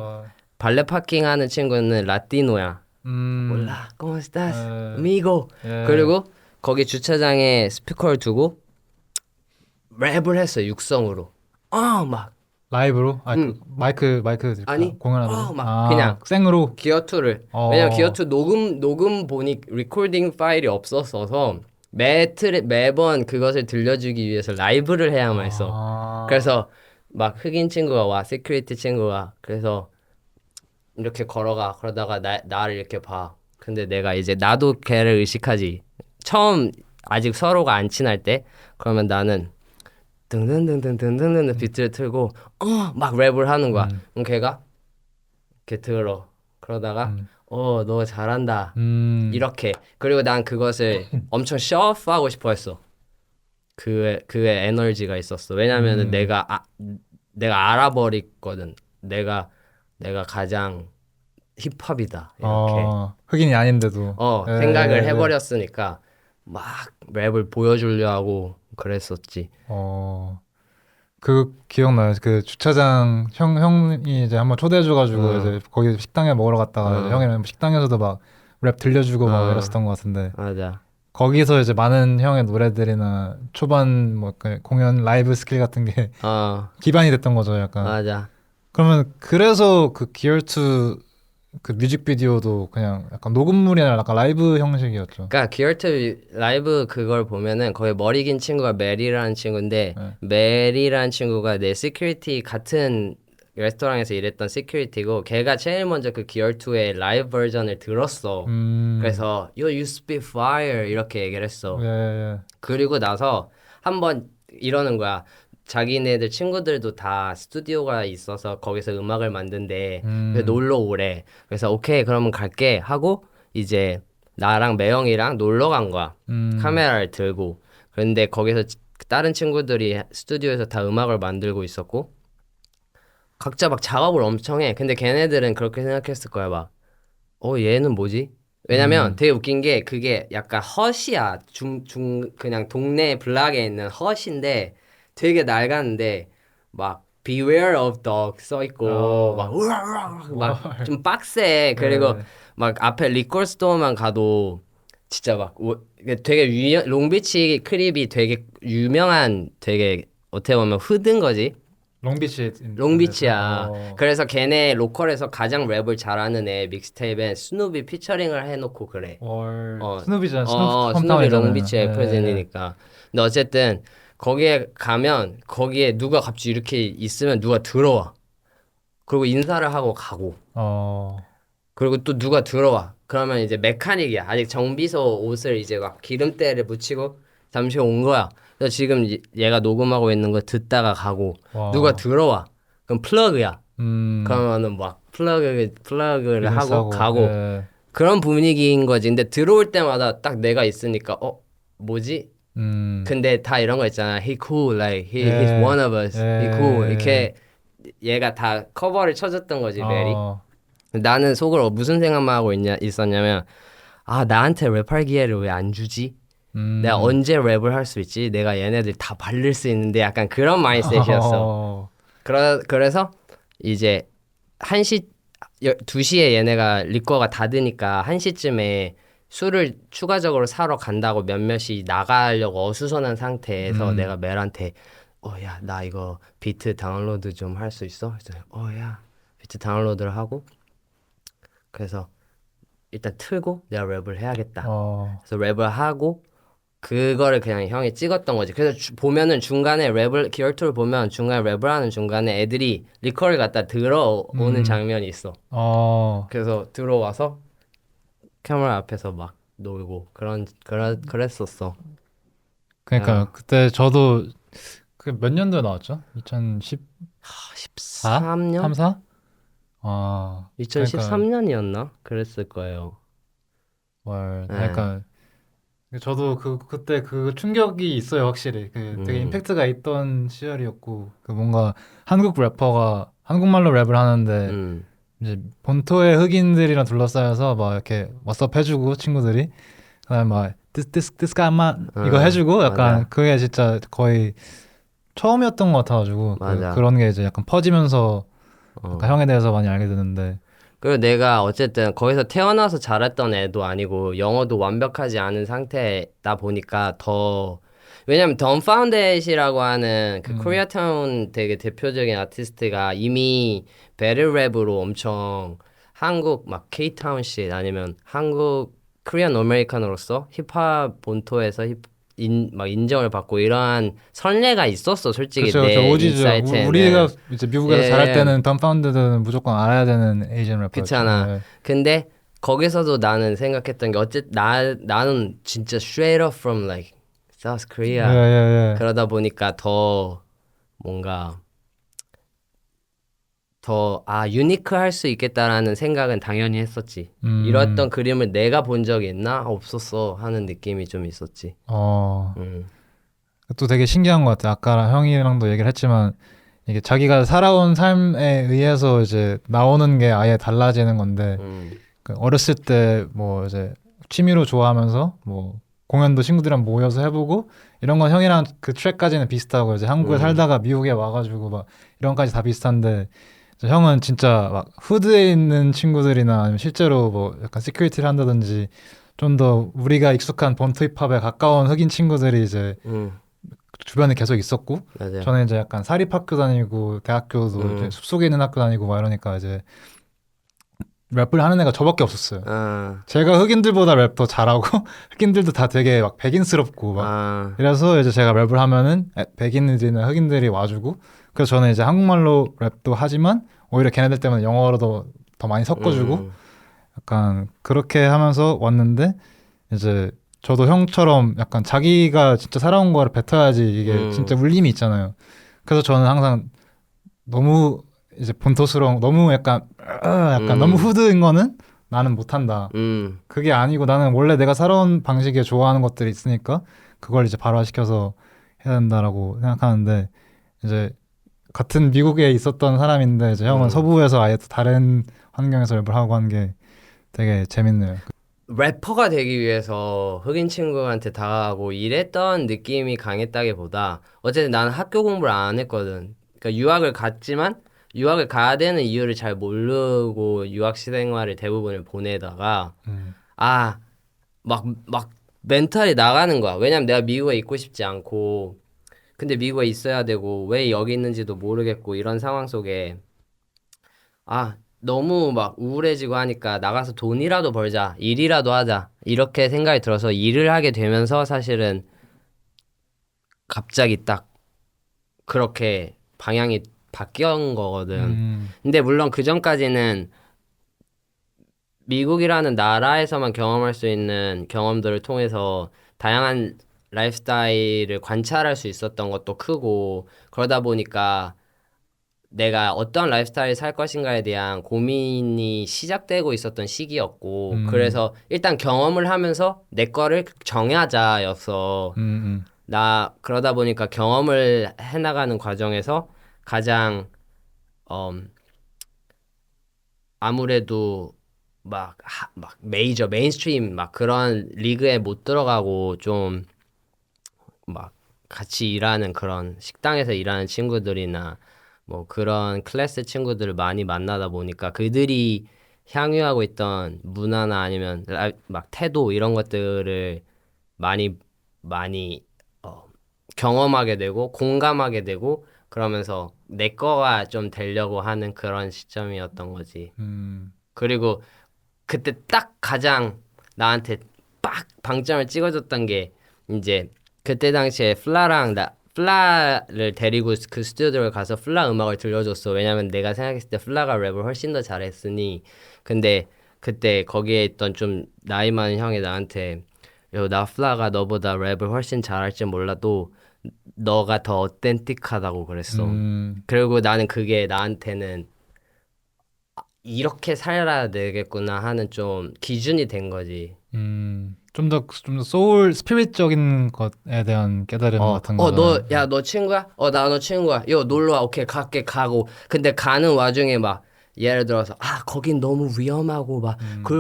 S1: 발레 파킹하는 친구는 라티노야. 몰라, ¿cómo estás, amigo? 그리고 거기 주차장에 스피커를 두고 랩을 했어 육성으로. 막
S3: 라이브로? 그 마이크
S1: 아니,
S3: 공연하는
S1: 막 그냥
S3: 생으로.
S1: 기어2를 왜냐면 기어2 녹음 보니 리코딩 파일이 없었어서 매번 그것을 들려주기 위해서 라이브를 해야만 했어. 그래서 막 흑인 친구가 와, 시큐리티 친구가 그래서 이렇게 그러다가 나를 이렇게 봐. 근데 내가 이제 나도 걔를 의식하지. 처음 아직 서로가 안 친할 때 그러면 나는 등등등등등등등 비트를 틀고 막 랩을 하는 거야. 그럼 걔가 이렇게 들어. 그러다가 너 잘한다. 이렇게. 그리고 난 그것을 엄청 쇼오프하고 싶어 했어. 그의 에너지가 있었어. 왜냐면은 내가 알아버렸거든. 내가 가장 힙합이다. 이렇게.
S3: 흑인이 아닌데도.
S1: 생각을 해버렸으니까 막 랩을 보여주려 하고 그랬었지.
S3: 그 기억나요. 그 주차장 형이 이제 한번 초대해줘가지고 이제 거기 식당에 먹으러 갔다가 이제 형이랑 식당에서도 막 랩 들려주고 막 이랬었던 것 같은데.
S1: 맞아.
S3: 거기서 이제 많은 형의 노래들이나 초반 뭐 공연 라이브 스킬 같은 게 기반이 됐던 거죠, 약간.
S1: 맞아.
S3: 그러면 그래서 그 기어2 그 뮤직비디오도 그냥 약간 녹음물이 아니라 약간 라이브 형식이었죠.
S1: 그러니까 기어트 라이브 그걸 보면은 거기 머리 긴 친구가 메리라는 친구인데 메리라는 친구가 내 시큐리티 같은 레스토랑에서 일했던 시큐리티고 걔가 제일 먼저 그 기어2의 라이브 버전을 들었어. 그래서 You spit fire 이렇게 얘기를 했어. 그리고 나서 한번 이러는 거야. 자기네들 친구들도 다 스튜디오가 있어서 거기서 음악을 만든대. 그래서 놀러 오래. 그래서 오케이 그러면 갈게 하고 이제 나랑 매형이랑 놀러 간 거야. 카메라를 들고. 그런데 거기서 다른 친구들이 스튜디오에서 다 음악을 만들고 있었고 각자 막 작업을 엄청 해. 근데 걔네들은 그렇게 생각했을 거야. 막 얘는 뭐지? 왜냐면 되게 웃긴 게 그게 약간 헛이야. 그냥 동네 블락에 있는 헛인데 되게 낡았는데 막 Beware of Dog 써 있고 막 좀 빡세. 그리고 막 앞에 리콜 스토어만 가도 진짜 막 되게 롱비치 크립이 되게 유명한 되게 어떻게 보면 흔든 거지. 롱비치야. 그래서 걔네 로컬에서 가장 랩을 잘하는 애 믹스테이프에 스누비 피처링을 해놓고 그래.
S3: 스누비잖아.
S1: 스누비 롱비치의 프레젠이니까. 근데 어쨌든 거기에 가면 거기에 누가 갑자기 이렇게 있으면 누가 들어와. 그리고 인사를 하고 가고. 그리고 또 누가 들어와. 그러면 이제 메카닉이야. 아직 정비소 옷을 이제 막 기름때를 묻히고 잠시 온 거야. 그래서 지금 얘가 녹음하고 있는 거 듣다가 가고. 누가 들어와. 그럼 플러그야. 그러면은 막 플러그를 하고 가고. 그런 분위기인 거지. 근데 들어올 때마다 딱 내가 있으니까 뭐지? 근데 다 이런 거 있잖아. He cool, like he's one of us. He cool. 이렇게 얘가 다 커버를 쳐줬던 거지, 메리. 나는 속으로 무슨 생각만 하고 있었냐면 나한테 랩할 기회를 왜 안 주지? 내가 언제 랩을 할 수 있지? 내가 얘네들 다 발릴 수 있는데 약간 그런 마인드셋이었어. 그래서 이제 1시 2시에 얘네가 리커가 닫으니까 1시쯤에 술을 추가적으로 사러 간다고 몇몇이 나가려고 어수선한 상태에서 내가 멜한테 야 나 이거 비트 다운로드 좀 할 수 있어? 그래서 야 비트 다운로드를 하고 그래서 일단 틀고 내가 랩을 해야겠다. 그래서 랩을 하고 그거를 그냥 형이 찍었던 거지. 그래서 보면은 중간에 랩을 기어툴 보면 중간에 랩을 하는 중간에 애들이 리커를 갖다 들어오는 장면이 있어. 그래서 들어와서 카메라 앞에서 막 놀고 그랬었어.
S3: 그러니까 그때 저도 그 몇 년도에 나왔죠? 2010
S1: 13년?
S3: 3, 4?
S1: 2013년이었나? 그랬을 거예요.
S3: 그러니까 저도 그때 그 충격이 있어요, 확실히. 되게 임팩트가 있던 시절이었고, 뭔가 한국 래퍼가 한국말로 랩을 하는데 이제 본토의 흑인들이랑 둘러싸여서 막 이렇게 워스업 해주고 친구들이 그다음에 막 this guy man 이거 해주고 약간
S1: 맞아.
S3: 그게 진짜 거의 처음이었던 것 같아가지고 그런 게 이제 약간 퍼지면서 약간 형에 대해서 많이 알게 되는데.
S1: 그리고 내가 어쨌든 거기서 태어나서 자랐던 애도 아니고 영어도 완벽하지 않은 상태다 보니까 더 왜냐면 덤파운댓이라고 하는 그 코리아타운 되게 대표적인 아티스트가 이미 배틀랩으로 엄청 한국 막 K타운식 아니면 한국 코리안 아메리칸으로서 힙합 본토에서 막 인정을 받고 이러한 선례가 있었어 솔직히
S3: 그렇죠,
S1: 내
S3: 오지죠.
S1: 인사이트에는.
S3: 우리가 이제 미국에서
S1: 예.
S3: 잘할 때는 덤파운드는 무조건 알아야 되는 에이전 래퍼였죠.
S1: 그렇잖아. 근데 거기서도 나는 생각했던 게 어쨌든 나는 진짜 straight up from like South Korea. 그러다 보니까 더 뭔가 더 유니크할 수 있겠다라는 생각은 당연히 했었지. 이랬던 그림을 내가 본 적이 있나? 없었어 하는 느낌이 좀 있었지.
S3: 또 되게 신기한 것 같아. 아까 형이랑도 얘기를 했지만 이게 자기가 살아온 삶에 의해서 이제 나오는 게 아예 달라지는 건데 어렸을 때 뭐 이제 취미로 좋아하면서 뭐 공연도 친구들이랑 모여서 해보고 이런 건 형이랑 그 트랙까지는 비슷하고 이제 한국에 살다가 미국에 와가지고 막 이런 까지 다 비슷한데 형은 진짜 막 후드에 있는 친구들이나 아니면 실제로 뭐 약간 시큐리티를 한다든지 좀 더 우리가 익숙한 본토 힙합에 가까운 흑인 친구들이 이제 주변에 계속 있었고
S1: 맞아요.
S3: 저는 이제 약간 사립학교 다니고 대학교도 이제 숲속에 있는 학교 다니고 막 이러니까 이제 랩을 하는 애가 저밖에 없었어요. 제가 흑인들보다 랩 더 잘하고 흑인들도 다 되게 막 백인스럽고 막 이래서 이제 제가 랩을 하면은 백인들이나 흑인들이 와주고 그래서 저는 이제 한국말로 랩도 하지만 오히려 걔네들 때문에 영어로도 더 많이 섞어주고 약간 그렇게 하면서 왔는데 이제 저도 형처럼 약간 자기가 진짜 살아온 거를 뱉어야지 이게 진짜 울림이 있잖아요. 그래서 저는 항상 너무 이제 본토스러운 너무 약간 너무 후드인 거는 나는 못한다. 그게 아니고 나는 원래 내가 살아온 방식에 좋아하는 것들이 있으니까 그걸 이제 발화시켜서 해야 된다라고 생각하는데 이제 같은 미국에 있었던 사람인데 이제 형은 서부에서 아예 또 다른 환경에서 랩을 하고 하는 게 되게 재밌네요.
S1: 래퍼가 되기 위해서 흑인 친구한테 다가가고 이랬던 느낌이 강했다기보다 어쨌든 나는 학교 공부를 안 했거든. 그러니까 유학을 갔지만 유학을 가야 되는 이유를 잘 모르고 유학 생활을 대부분을 보내다가 막 멘탈이 나가는 거야. 왜냐면 내가 미국에 있고 싶지 않고 근데 미국에 있어야 되고 왜 여기 있는지도 모르겠고 이런 상황 속에 너무 막 우울해지고 하니까 나가서 돈이라도 벌자, 일이라도 하자 이렇게 생각이 들어서 일을 하게 되면서 사실은 갑자기 딱 그렇게 방향이 바뀐 거거든. 근데 물론 그 전까지는 미국이라는 나라에서만 경험할 수 있는 경험들을 통해서 다양한 라이프스타일을 관찰할 수 있었던 것도 크고 그러다 보니까 내가 어떤 라이프스타일을 살 것인가에 대한 고민이 시작되고 있었던 시기였고 그래서 일단 경험을 하면서 내 거를 정하자였어. 나 그러다 보니까 경험을 해나가는 과정에서 가장 아무래도 막 메이저 메인스트림 막 그런 리그에 못 들어가고 좀 막 같이 일하는 그런 식당에서 일하는 친구들이나 뭐 그런 클래스 친구들을 많이 만나다 보니까 그들이 향유하고 있던 문화나 아니면 막 태도 이런 것들을 많이 많이 어, 경험하게 되고 공감하게 되고 그러면서 내 거가 좀 되려고 하는 그런 시점이었던 거지. 그리고 그때 딱 가장 나한테 빡 방점을 찍어줬던 게 이제 그때 당시에 플라를 데리고 그 스튜디오를 가서 플라 음악을 들려줬어. 왜냐면 내가 생각했을 때 플라가 랩을 훨씬 더 잘했으니. 근데 그때 거기에 있던 좀 나이 많은 형이 나한테 나 플라가 너보다 랩을 훨씬 잘할 줄 몰라도 너가 더 어텐틱하다고 그랬어. 그리고 나는 그게 나한테는 이렇게 살아야 되겠구나 하는 좀 기준이 된 거지.
S3: 좀 더 소울 스피릿적인 것에 대한 깨달음 같은 거.
S1: 너 친구야? 나 너 친구야. 놀러 와. 오케이, 갈게, 가고. 근데 가는 와중에 막, 예를 들어서, 거긴 너무 위험하고, 막,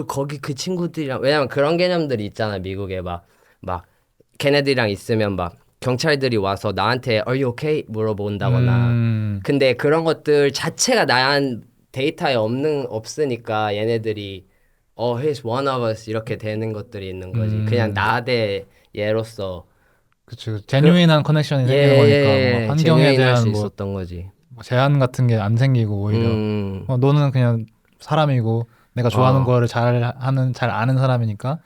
S1: 거기 그 친구들이랑, 왜냐면 그런 개념들이 있잖아, 미국에 막, 걔네들이랑 있으면 막, 경찰들이 와서 나한테, Are you okay? 물어본다거나. 근데 그런 것들 자체가 나한 데이터에 없으니까 얘네들이, he's one of us. 이렇게 되는 것들이 있는 거지. 그냥 나 대 얘로서.
S3: 그치, 제뉴인한 커넥션이 생기는 거니까 뭐 환경에
S1: 제뉴인
S3: 대한
S1: 할수
S3: 뭐
S1: 있었던 거지.
S3: 제한 같은 게 안 생기고 오히려 너는 그냥 사람이고 내가 좋아하는 거를 잘 아는 사람이니까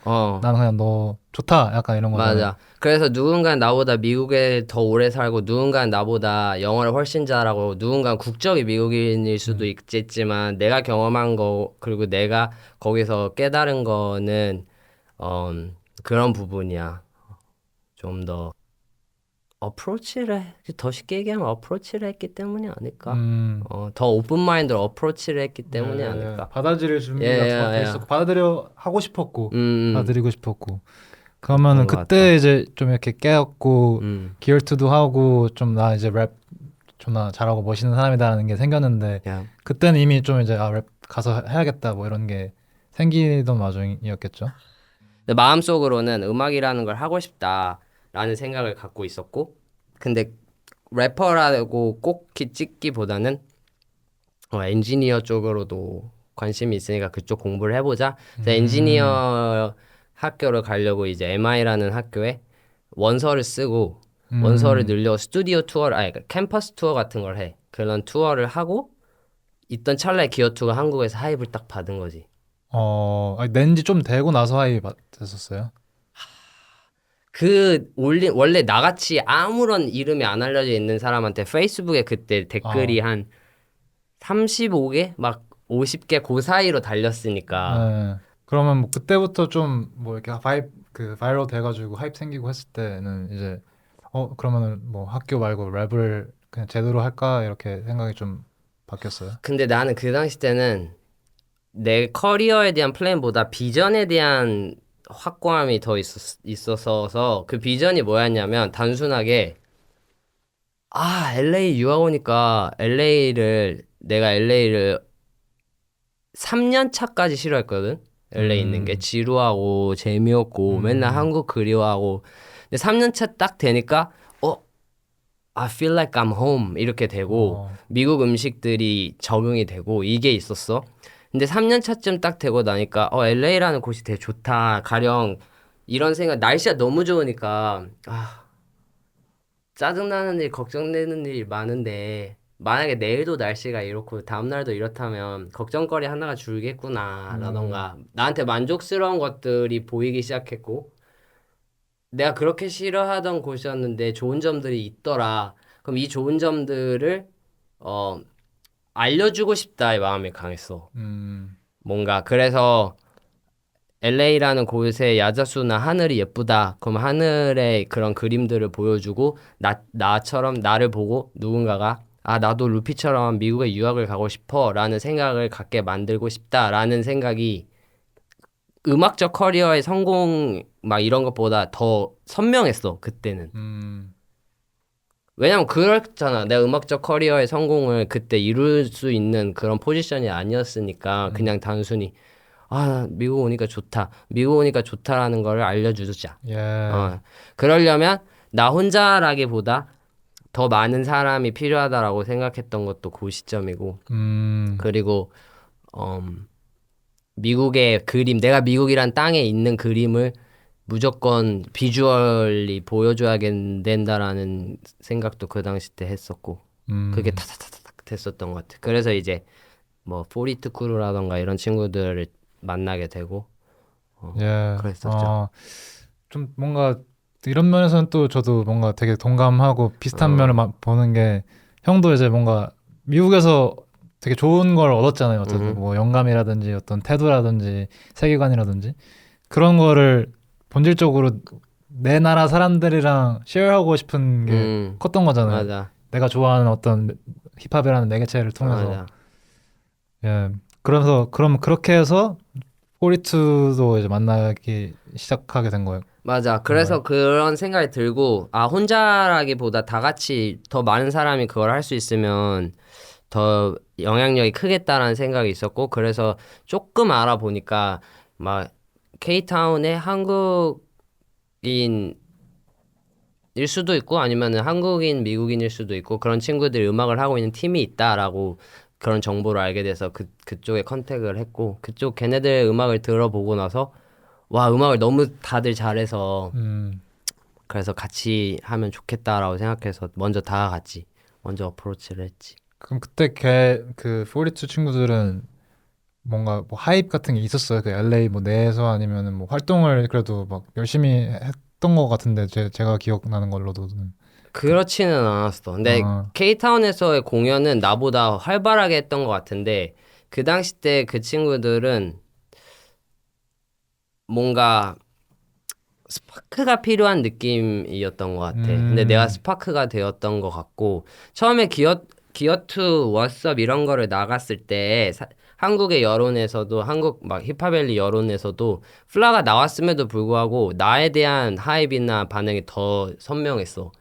S3: 나는 그냥 너 좋다 약간 이런 거잖아.
S1: 맞아. 그래서 누군가는 나보다 미국에 더 오래 살고 누군가는 나보다 영어를 훨씬 잘하고 누군가는 국적이 미국인일 수도 있겠지만 내가 경험한 거 그리고 내가 거기서 깨달은 거는 그런 부분이야. 좀 더 더 쉽게 얘기하면 어프로치를 했기 때문이 아닐까? 더 오픈 마인드로 어프로치를 했기 때문이 아닐까?
S3: 받아들일 준비가 더 돼 있었고 받아들여 하고 싶었고 받아들이고 싶었고 그러면은
S1: 그런 것
S3: 그때
S1: 같다.
S3: 이제 좀 이렇게 깨었고 기얼투도 하고 좀 나 이제 랩 존나 잘하고 멋있는 사람이다라는 게 생겼는데
S1: 야.
S3: 그때는 이미 좀 이제 랩 가서 해야겠다 뭐 이런 게 생기던 와중이었겠죠.
S1: 근데 마음속으로는 음악이라는 걸 하고 싶다라는 생각을 갖고 있었고, 근데 래퍼라고 꼭 찍기보다는 엔지니어 쪽으로도 관심이 있으니까 그쪽 공부를 해보자. 그래서 엔지니어 학교를 가려고 이제 MI라는 학교에 원서를 쓰고 원서를 늘려 스튜디오 투어를 그러니까 캠퍼스 투어 같은 걸 해. 그런 투어를 하고 있던 찰나에 기어투가 한국에서 하입을 딱 받은 거지.
S3: 낸지 좀 되고 나서 하이 됐었어요.
S1: 원래 나같이 아무런 이름이 안 알려져 있는 사람한테 페이스북에 그때 댓글이 한 35개? 막 50개 그 사이로 달렸으니까.
S3: 네. 그러면 뭐 그때부터 좀 뭐 이렇게 바이럴 돼가지고 하입 생기고 했을 때는 이제 그러면은 뭐 학교 말고 랩을 그냥 제대로 할까 이렇게 생각이 좀 바뀌었어요.
S1: 근데 나는 그 당시 때는 내 커리어에 대한 플랜보다 비전에 대한 확고함이 더 있어서 그 비전이 뭐였냐면 단순하게 LA 유학 오니까 내가 LA를 3년 차까지 싫어했거든. LA 있는 게 지루하고 재미없고 맨날 한국 그리워하고. 근데 3년 차 딱 되니까 I feel like I'm home 이렇게 되고 미국 음식들이 적응이 되고 이게 있었어. 근데 3년 차쯤 딱 되고 나니까 LA라는 곳이 되게 좋다. 가령 이런 생각 날씨가 너무 좋으니까 짜증나는 일, 걱정되는 일이 많은데 만약에 내일도 날씨가 이렇고 다음날도 이렇다면 걱정거리 하나가 줄겠구나 라던가 나한테 만족스러운 것들이 보이기 시작했고 내가 그렇게 싫어하던 곳이었는데 좋은 점들이 있더라. 그럼 이 좋은 점들을 알려주고 싶다의 마음이 강했어. 뭔가 그래서 LA라는 곳의 야자수나 하늘이 예쁘다. 그럼 하늘의 그런 그림들을 보여주고 나처럼 나를 보고 누군가가 나도 루피처럼 미국에 유학을 가고 싶어 라는 생각을 갖게 만들고 싶다 라는 생각이 음악적 커리어의 성공 막 이런 것보다 더 선명했어 그때는. 왜냐면 그렇잖아. 내가 음악적 커리어의 성공을 그때 이룰 수 있는 그런 포지션이 아니었으니까 그냥 단순히 아 미국 오니까 좋다. 미국 오니까 좋다라는 거를 알려주자.
S3: 예.
S1: 그러려면 나 혼자라기보다 더 많은 사람이 필요하다라고 생각했던 것도 그 시점이고 그리고 미국의 그림 내가 미국이란 땅에 있는 그림을 무조건 비주얼리 보여줘야 된다라는 생각도 그 당시 때 했었고 그게 타타타닥 됐었던 것 같아. 그래서 이제 뭐 포리트 크루라던가 이런 친구들을 만나게 되고
S3: 예.
S1: 그랬었죠.
S3: 좀 뭔가 이런 면에서는 또 저도 뭔가 되게 동감하고 비슷한 면을 보는 게 형도 이제 뭔가 미국에서 되게 좋은 걸 얻었잖아요. 어쨌든 뭐 영감이라든지 어떤 태도라든지 세계관이라든지 그런 거를 본질적으로 내 나라 사람들이랑 쉐어하고 싶은 게 컸던 거잖아요.
S1: 맞아.
S3: 내가 좋아하는 어떤 힙합이라는 매개체를 통해서.
S1: 맞아.
S3: 예. 그래서 그럼 그렇게 해서 포리투도 이제 만나기 시작하게 된 거예요.
S1: 맞아. 그래서 그런 생각이 들고 아 혼자라기보다 다 같이 더 많은 사람이 그걸 할 수 있으면 더 영향력이 크겠다라는 생각이 있었고 그래서 조금 알아보니까 막 K타운에 한국인일 수도 있고 아니면은 한국인 미국인일 수도 있고 그런 친구들이 음악을 하고 있는 팀이 있다라고 그런 정보를 알게 돼서 그쪽에 컨택을 했고 그쪽 걔네들 음악을 들어보고 나서 와 음악을 너무 다들 잘해서 그래서 같이 하면 좋겠다라고 생각해서 먼저 다가갔지. 먼저 어프로치를 했지.
S3: 그럼 그때 그 포리투 친구들은 뭔가 뭐 하입 같은 게 있었어요? 그 LA 뭐 내에서 아니면은 뭐 활동을 그래도 막 열심히 했던 것 같은데 제가 기억나는 걸로도는.
S1: 그렇지는 않았어. 근데 K타운에서의 공연은 나보다 활발하게 했던 것 같은데 그 당시 때 그 친구들은 뭔가 스파크가 필요한 느낌이었던 것 같아. 근데 내가 스파크가 되었던 것 같고 처음에 기어투 워썹 이런 거를 나갔을 때 한국의 여론에서도 한국 막 힙합엘리 여론에서도 플라가 나왔음에도 불구하고 나에 대한 하입이나 반응이 더 선명했어.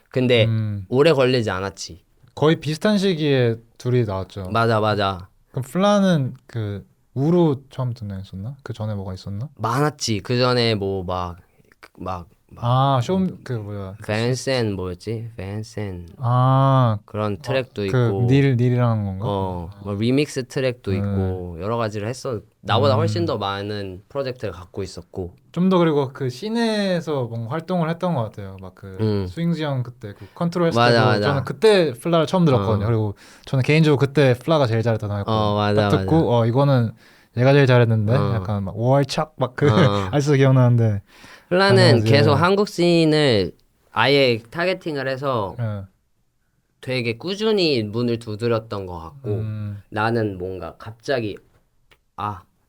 S1: 근데 오래 걸리지 않았지.
S3: 거의 비슷한 시기에 둘이 나왔죠.
S1: 맞아 맞아.
S3: 그럼 플라는 그 우로 처음 등장했었나? 그 전에 뭐가 있었나?
S1: 많았지. 그 전에 뭐
S3: 그 뭐야?
S1: 밴센 뭐였지? 밴센
S3: 아,
S1: 그런 트랙도
S3: 그
S1: 있고
S3: 닐이라는 건가?
S1: 뭐 리믹스 트랙도 있고 여러 가지를 했어. 나보다 훨씬 더 많은 프로젝트를 갖고 있었고
S3: 좀 더 그리고 그 시내에서 뭔가 활동을 했던 것 같아요. 막 그 스윙즈 형 그때 그 컨트롤 했을
S1: 맞아,
S3: 때도
S1: 맞아.
S3: 저는 그때 플라를 처음 들었거든요. 그리고 저는 개인적으로 그때 플라가 제일 잘했다고 생각했고
S1: 맞아,
S3: 딱 듣고 이거는 얘가 제일 잘했는데 약간 막 월척 막 그 아직도 기억나는데
S1: 플라는
S3: 당연하지.
S1: 계속 한국 씬을 아예 타겟팅을 해서
S3: 예.
S1: 되게 꾸준히 문을 두드렸던 것 같고 나는 뭔가 갑자기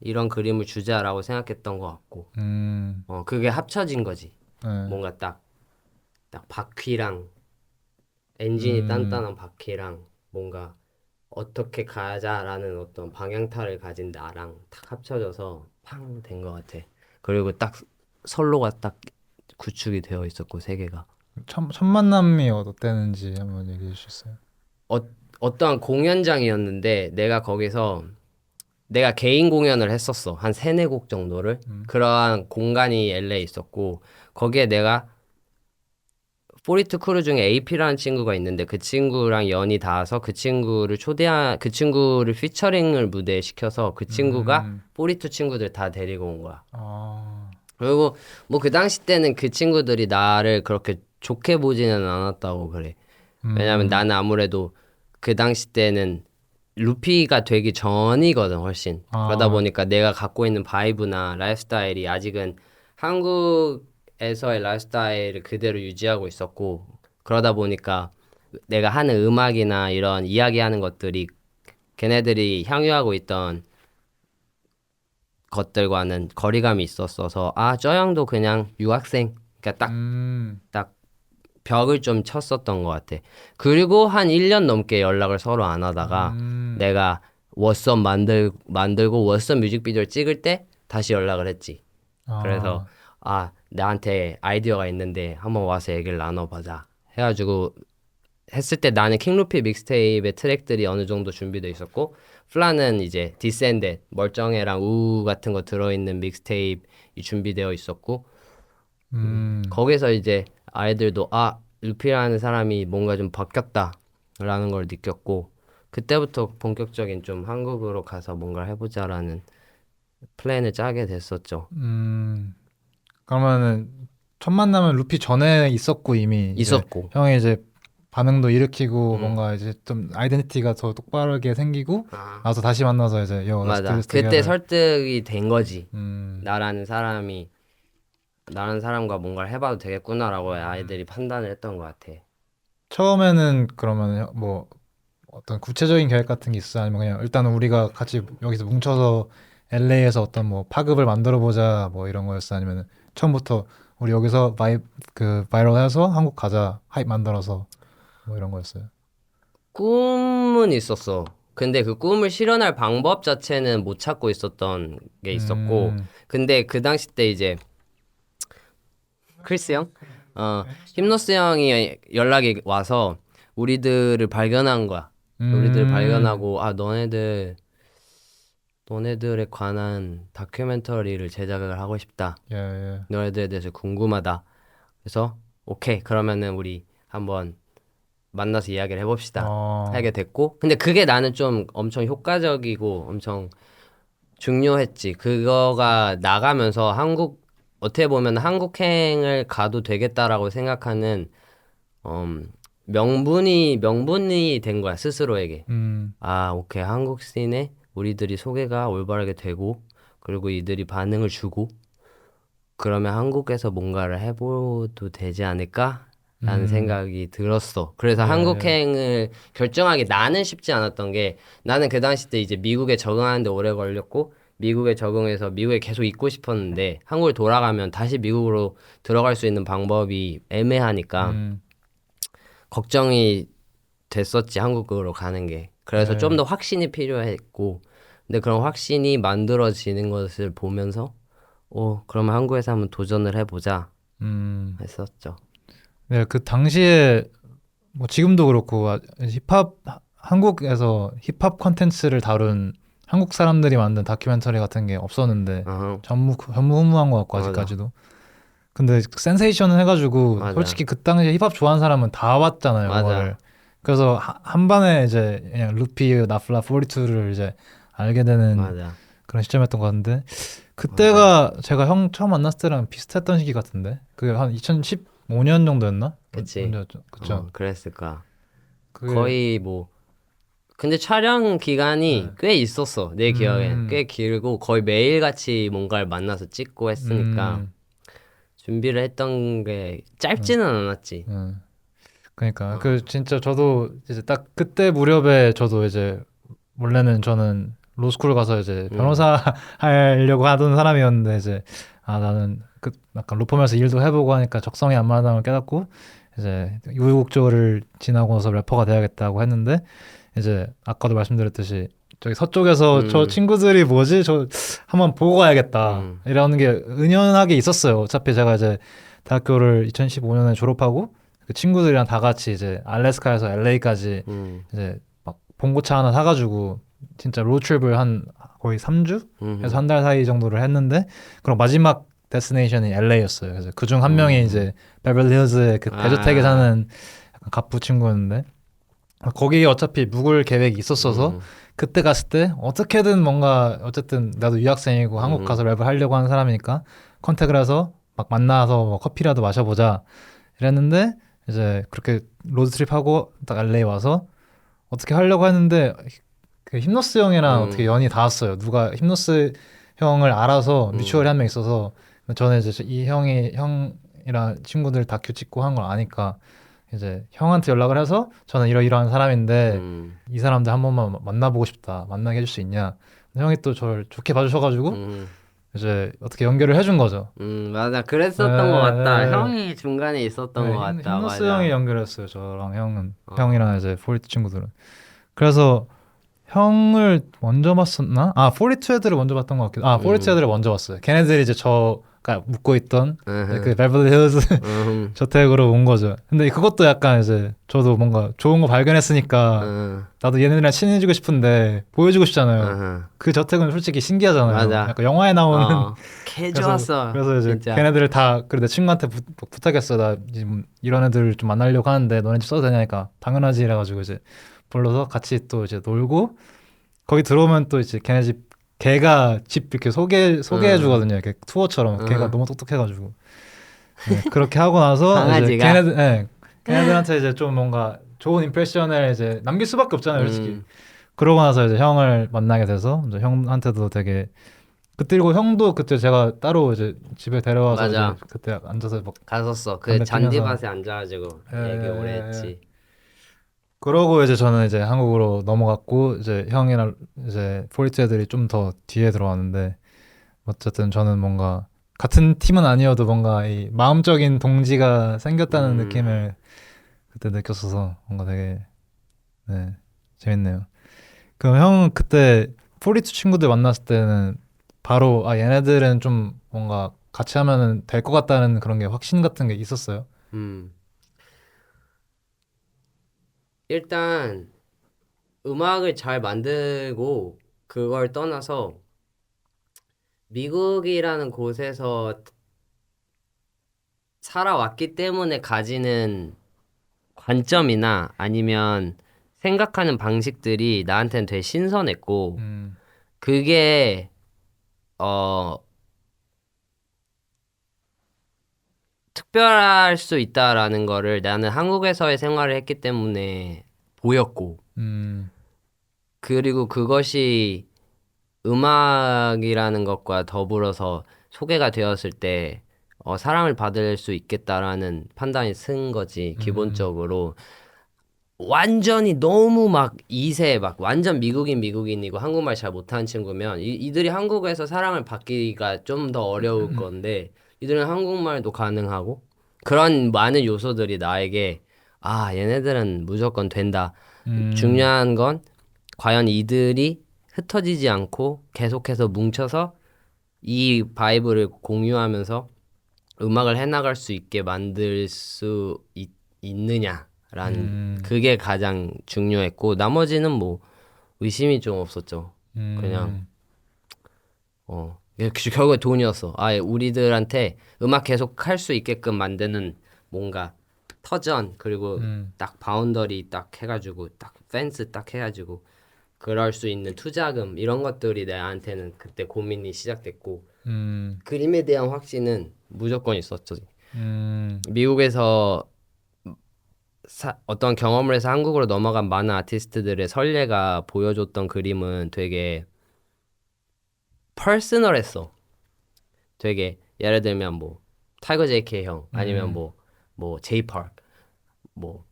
S1: 이런 그림을 주자라고 생각했던 것 같고 그게 합쳐진 거지. 뭔가 딱 바퀴랑 엔진이 단단한 바퀴랑 뭔가 어떻게 가자라는 어떤 방향타를 가진 나랑 딱 합쳐져서 팡 된 것 같아. 그리고 딱 선로가 딱 구축이 되어 있었고 세 개가.
S3: 첫 만남이 어땠는지 한번 얘기해 주셨어요.
S1: 어떠한 공연장이었는데 내가 거기서 내가 개인 공연을 했었어. 한 3-4곡 정도를. 그러한 공간이 LA에 있었고 거기에 내가 포리트 크루 중에 AP라는 친구가 있는데 그 친구랑 연이 닿아서 그 친구를 그 친구를 피처링을 무대에 시켜서 그 친구가 포리트 친구들 다 데리고 온 거야. 그리고 뭐 그 당시 때는 그 친구들이 나를 그렇게 좋게 보지는 않았다고 그래. 왜냐면 나는 아무래도 그 당시 때는 루피가 되기 전이거든 훨씬. 그러다 보니까 내가 갖고 있는 바이브나 라이프 스타일이 아직은 한국에서의 라이프 스타일을 그대로 유지하고 있었고 그러다 보니까 내가 하는 음악이나 이런 이야기하는 것들이 걔네들이 향유하고 있던 것들과는 거리감이 있었어서 저 형도 그냥 유학생 그러니까 딱 벽을 좀 쳤었던 것 같아. 그리고 한 1년 넘게 연락을 서로 안 하다가 내가 워썹 만들고 워썹 뮤직비디오를 찍을 때 다시 연락을 했지. 그래서 나한테 아이디어가 있는데 한번 와서 얘기를 나눠보자 해가지고 했을 때 나는 킹루피 믹스테이프의 트랙들이 어느 정도 준비돼 있었고 플라는 이제 디센데 멀쩡해랑 우 같은 거 들어있는 믹스테이프이 준비되어 있었고 거기서 이제 아이들도 아 루피라는 사람이 뭔가 좀 바뀌었다라는 걸 느꼈고 그때부터 본격적인 좀 한국으로 가서 뭔가 해보자라는 플랜을 짜게 됐었죠.
S3: 그러면은 첫 만남은 루피 전에 있었고 이미 이제
S1: 있었고
S3: 형이 이제 반응도 일으키고 뭔가 이제 좀 아이덴티티가 더 똑바르게 생기고 나서 다시 만나서 이제
S1: 맞아. 그때 설득이 된 거지. 나라는 사람과 뭔가를 해봐도 되겠구나라고 아이들이 판단을 했던 것 같아.
S3: 처음에는 그러면 뭐 어떤 구체적인 계획 같은 게 있어? 아니면 그냥 일단은 우리가 같이 여기서 뭉쳐서 LA에서 어떤 뭐 파급을 만들어 보자 뭐 이런 거였어? 아니면 처음부터 우리 여기서 바이럴해서 한국 가자 하이프 만들어서 뭐 이런 거였어요?
S1: 꿈은 있었어. 근데 그 꿈을 실현할 방법 자체는 못 찾고 있었던 게 있었고, 근데 그 당시 때 이제 크리스 형, 힘노스 형이 연락이 와서 우리들을 발견한 거야. 우리들 발견하고 아 너네들에 관한 다큐멘터리를 제작을 하고 싶다.
S3: 예.
S1: 너네들에 대해서 궁금하다. 그래서 오케이 그러면은 우리 한번 만나서 이야기를 해봅시다. 하게 됐고 근데 그게 나는 좀 엄청 효과적이고 엄청 중요했지. 그거가 나가면서 어떻게 보면 한국행을 가도 되겠다라고 생각하는 명분이 된 거야 스스로에게. 아 오케이 한국 씬에 우리들이 소개가 올바르게 되고 그리고 이들이 반응을 주고 그러면 한국에서 뭔가를 해봐도 되지 않을까? 라는 생각이 들었어. 그래서 한국행을 결정하기 나는 쉽지 않았던 게 나는 그 당시 때 이제 미국에 적응하는데 오래 걸렸고 미국에 적응해서 미국에 계속 있고 싶었는데 한국에 돌아가면 다시 미국으로 들어갈 수 있는 방법이 애매하니까 걱정이 됐었지 한국으로 가는 게. 그래서 좀 더 확신이 필요했고 근데 그런 확신이 만들어지는 것을 보면서 그러면 한국에서 한번 도전을 해보자 했었죠.
S3: 네, 그 당시에 뭐 지금도 그렇고 한국에서 힙합 콘텐츠를 다룬 한국 사람들이 만든 다큐멘터리 같은 게 없었는데 전무후무한 것 같고 아직까지도. 근데 센세이션을 해가지고
S1: 맞아.
S3: 솔직히 그 당시에 힙합 좋아하는 사람은 다 봤잖아요.
S1: 맞아.
S3: 그거를. 그래서 한 번에 이제 그냥 루피, 나플라, 42를 이제 알게 되는
S1: 맞아.
S3: 그런 시점이었던 것 같은데 그때가 제가 형 처음 만났을 때랑 비슷했던 시기 같은데 그게 한 2015년 정도였나?
S1: 그치.
S3: 그쵸.
S1: 그랬을까. 거의 뭐 근데 촬영 기간이 꽤 있었어. 내 기억엔 꽤 길고 거의 매일같이 뭔가를 만나서 찍고 했으니까 준비를 했던 게 짧지는 않았지.
S3: 그러니까 그 진짜 저도 이제 딱 그때 무렵에 저도 이제 원래는 저는 로스쿨 가서 이제 변호사 하려고 하던 사람이었는데 이제 나는 그 약간 로펌에서 일도 해보고 하니까 적성이 안 맞는 걸 깨닫고 이제 우여곡절을 지나고 나서 래퍼가 돼야겠다고 했는데 이제 아까도 말씀드렸듯이 저기 서쪽에서 저 친구들이 뭐지 저 한번 보고 가야겠다 이라는 게 은연하게 있었어요. 어차피 제가 이제 대학교를 2015년에 졸업하고 그 친구들이랑 다 같이 이제 알래스카에서 LA까지 이제 막 봉고차 하나 사가지고 진짜 로드트립을 한 거의 3주? 해서 한 달 사이 정도를 했는데 그럼 마지막 데스티네이션이 LA였어요. 그래서 그중 한 명이 이제 베벌리 hils의 그 대저택에 사는 약간 갑부 친구였는데 거기 어차피 묵을 계획이 있었어서 그때 갔을 때 어떻게든 뭔가 어쨌든 나도 유학생이고 한국 가서 랩을 하려고 하는 사람이니까 컨택을 해서 막 만나서 뭐 커피라도 마셔보자 이랬는데 이제 그렇게 로드트립 하고 딱 LA 와서 어떻게 하려고 했는데 그 힘노스 형이랑 어떻게 연이 닿았어요. 누가 힘노스 형을 알아서 뮤추얼이 한 명 있어서 저는 이제 이 형이랑 친구들 다큐 찍고 한 걸 아니까 이제 형한테 연락을 해서 저는 이러이러한 사람인데 이 사람들 한 번만 만나보고 싶다. 만나게 해줄 수 있냐. 형이 또 저를 좋게 봐주셔가지고 이제 어떻게 연결을 해준 거죠.
S1: 맞아. 그랬었던 것 같다. 형이 중간에 있었던 것 같다.
S3: 힘노스
S1: 맞아.
S3: 형이 연결했어요. 저랑 형이랑 이제 포리트 친구들은. 그래서 형을 먼저 봤었나? 42 애들을 먼저 봤던 것 같기도. 42 애들을 먼저 봤어요. 걔네들이 이제 저 아까 묵고 있던
S1: 으흠.
S3: 그 베벌리 hills
S1: 음,
S3: 저택으로 온 거죠. 근데 그것도 약간 이제 저도 뭔가 좋은 거 발견했으니까 나도 얘네들이랑 친해지고 싶은데 보여주고 싶잖아요.
S1: 으흠.
S3: 그 저택은 솔직히 신기하잖아요.
S1: 맞아.
S3: 약간 영화에 나오는
S1: 개
S3: 그래서-
S1: 좋았어.
S3: 그래서 이제
S1: 진짜.
S3: 걔네들을 다 그래 내 친구한테 부탁했어. 나 지금 이런 애들 좀 만나려고 하는데 너네 집 써도 되냐니까 당연하지 이래가지고 이제 불러서 같이 또 이제 놀고 거기 들어오면 또 이제 걔네 집 걔가 집 이렇게 소개해 주거든요. 이렇게 투어처럼 걔가 너무 똑똑해가지고 네, 그렇게 하고 나서 이제
S1: 강아지가?
S3: 걔네들한테 이제 좀 뭔가 좋은 임프레션을 이제 남길 수밖에 없잖아요, 솔직히.
S1: 음.
S3: 그러고 나서 이제 형을 만나게 돼서 이제 형한테도 되게 그리고 형도 그때 제가 따로 이제 집에 데려와서
S1: 맞아.
S3: 이제 그때 앉아서 막
S1: 갔었어. 그
S3: 담배
S1: 잔디밭에 앉아가지고 얘기
S3: 예,
S1: 오래
S3: 예,
S1: 했지.
S3: 그러고 이제 저는 이제 한국으로 넘어갔고 이제 형이랑 이제 포리트 애들이 좀 더 뒤에 들어왔는데 어쨌든 저는 뭔가 같은 팀은 아니어도 뭔가 이 마음적인 동지가 생겼다는 느낌을 그때 느꼈어서 뭔가 되게 네, 재밌네요. 그럼 형은 그때 포리투 친구들 만났을 때는 바로 아 얘네들은 좀 뭔가 같이 하면은 될 것 같다는 그런 게 확신 같은 게 있었어요?
S1: 음. 일단 음악을 잘 만들고 그걸 떠나서 미국이라는 곳에서 살아왔기 때문에 가지는 관점이나 아니면 생각하는 방식들이 나한테는 되게 신선했고 그게 어 특별할 수 있다라는 거를 나는 한국에서의 생활을 했기 때문에 보였고 그리고 그것이 음악이라는 것과 더불어서 소개가 되었을 때 사랑을 받을 수 있겠다라는 판단이 쓴 거지 기본적으로 완전히 너무 막 2세 막 완전 미국인이고 한국말 잘 못하는 친구면 이들이 한국에서 사랑을 받기가 좀 더 어려울 건데 이들은 한국말도 가능하고 그런 많은 요소들이 나에게 아 얘네들은 무조건 된다. 중요한 건 과연 이들이 흩어지지 않고 계속해서 뭉쳐서 이 바이브를 공유하면서 음악을 해나갈 수 있게 만들 수 있느냐라는 그게 가장 중요했고 나머지는 뭐 의심이 좀 없었죠. 그냥 결국에 돈이었어. 아예 우리들한테 음악 계속 할 수 있게끔 만드는 뭔가 터전 그리고 딱 바운더리 딱 해가지고 딱 펜스 딱 해가지고 그럴 수 있는 투자금 이런 것들이 나한테는 그때 고민이 시작됐고 그림에 대한 확신은 무조건 있었죠. 미국에서 어떤 경험을 해서 한국으로 넘어간 많은 아티스트들의 선례가 보여줬던 그림은 되게 퍼스널했어. 되게 예를 들면 뭐 타이거 JK 형 아니면 뭐 제이 파크 뭐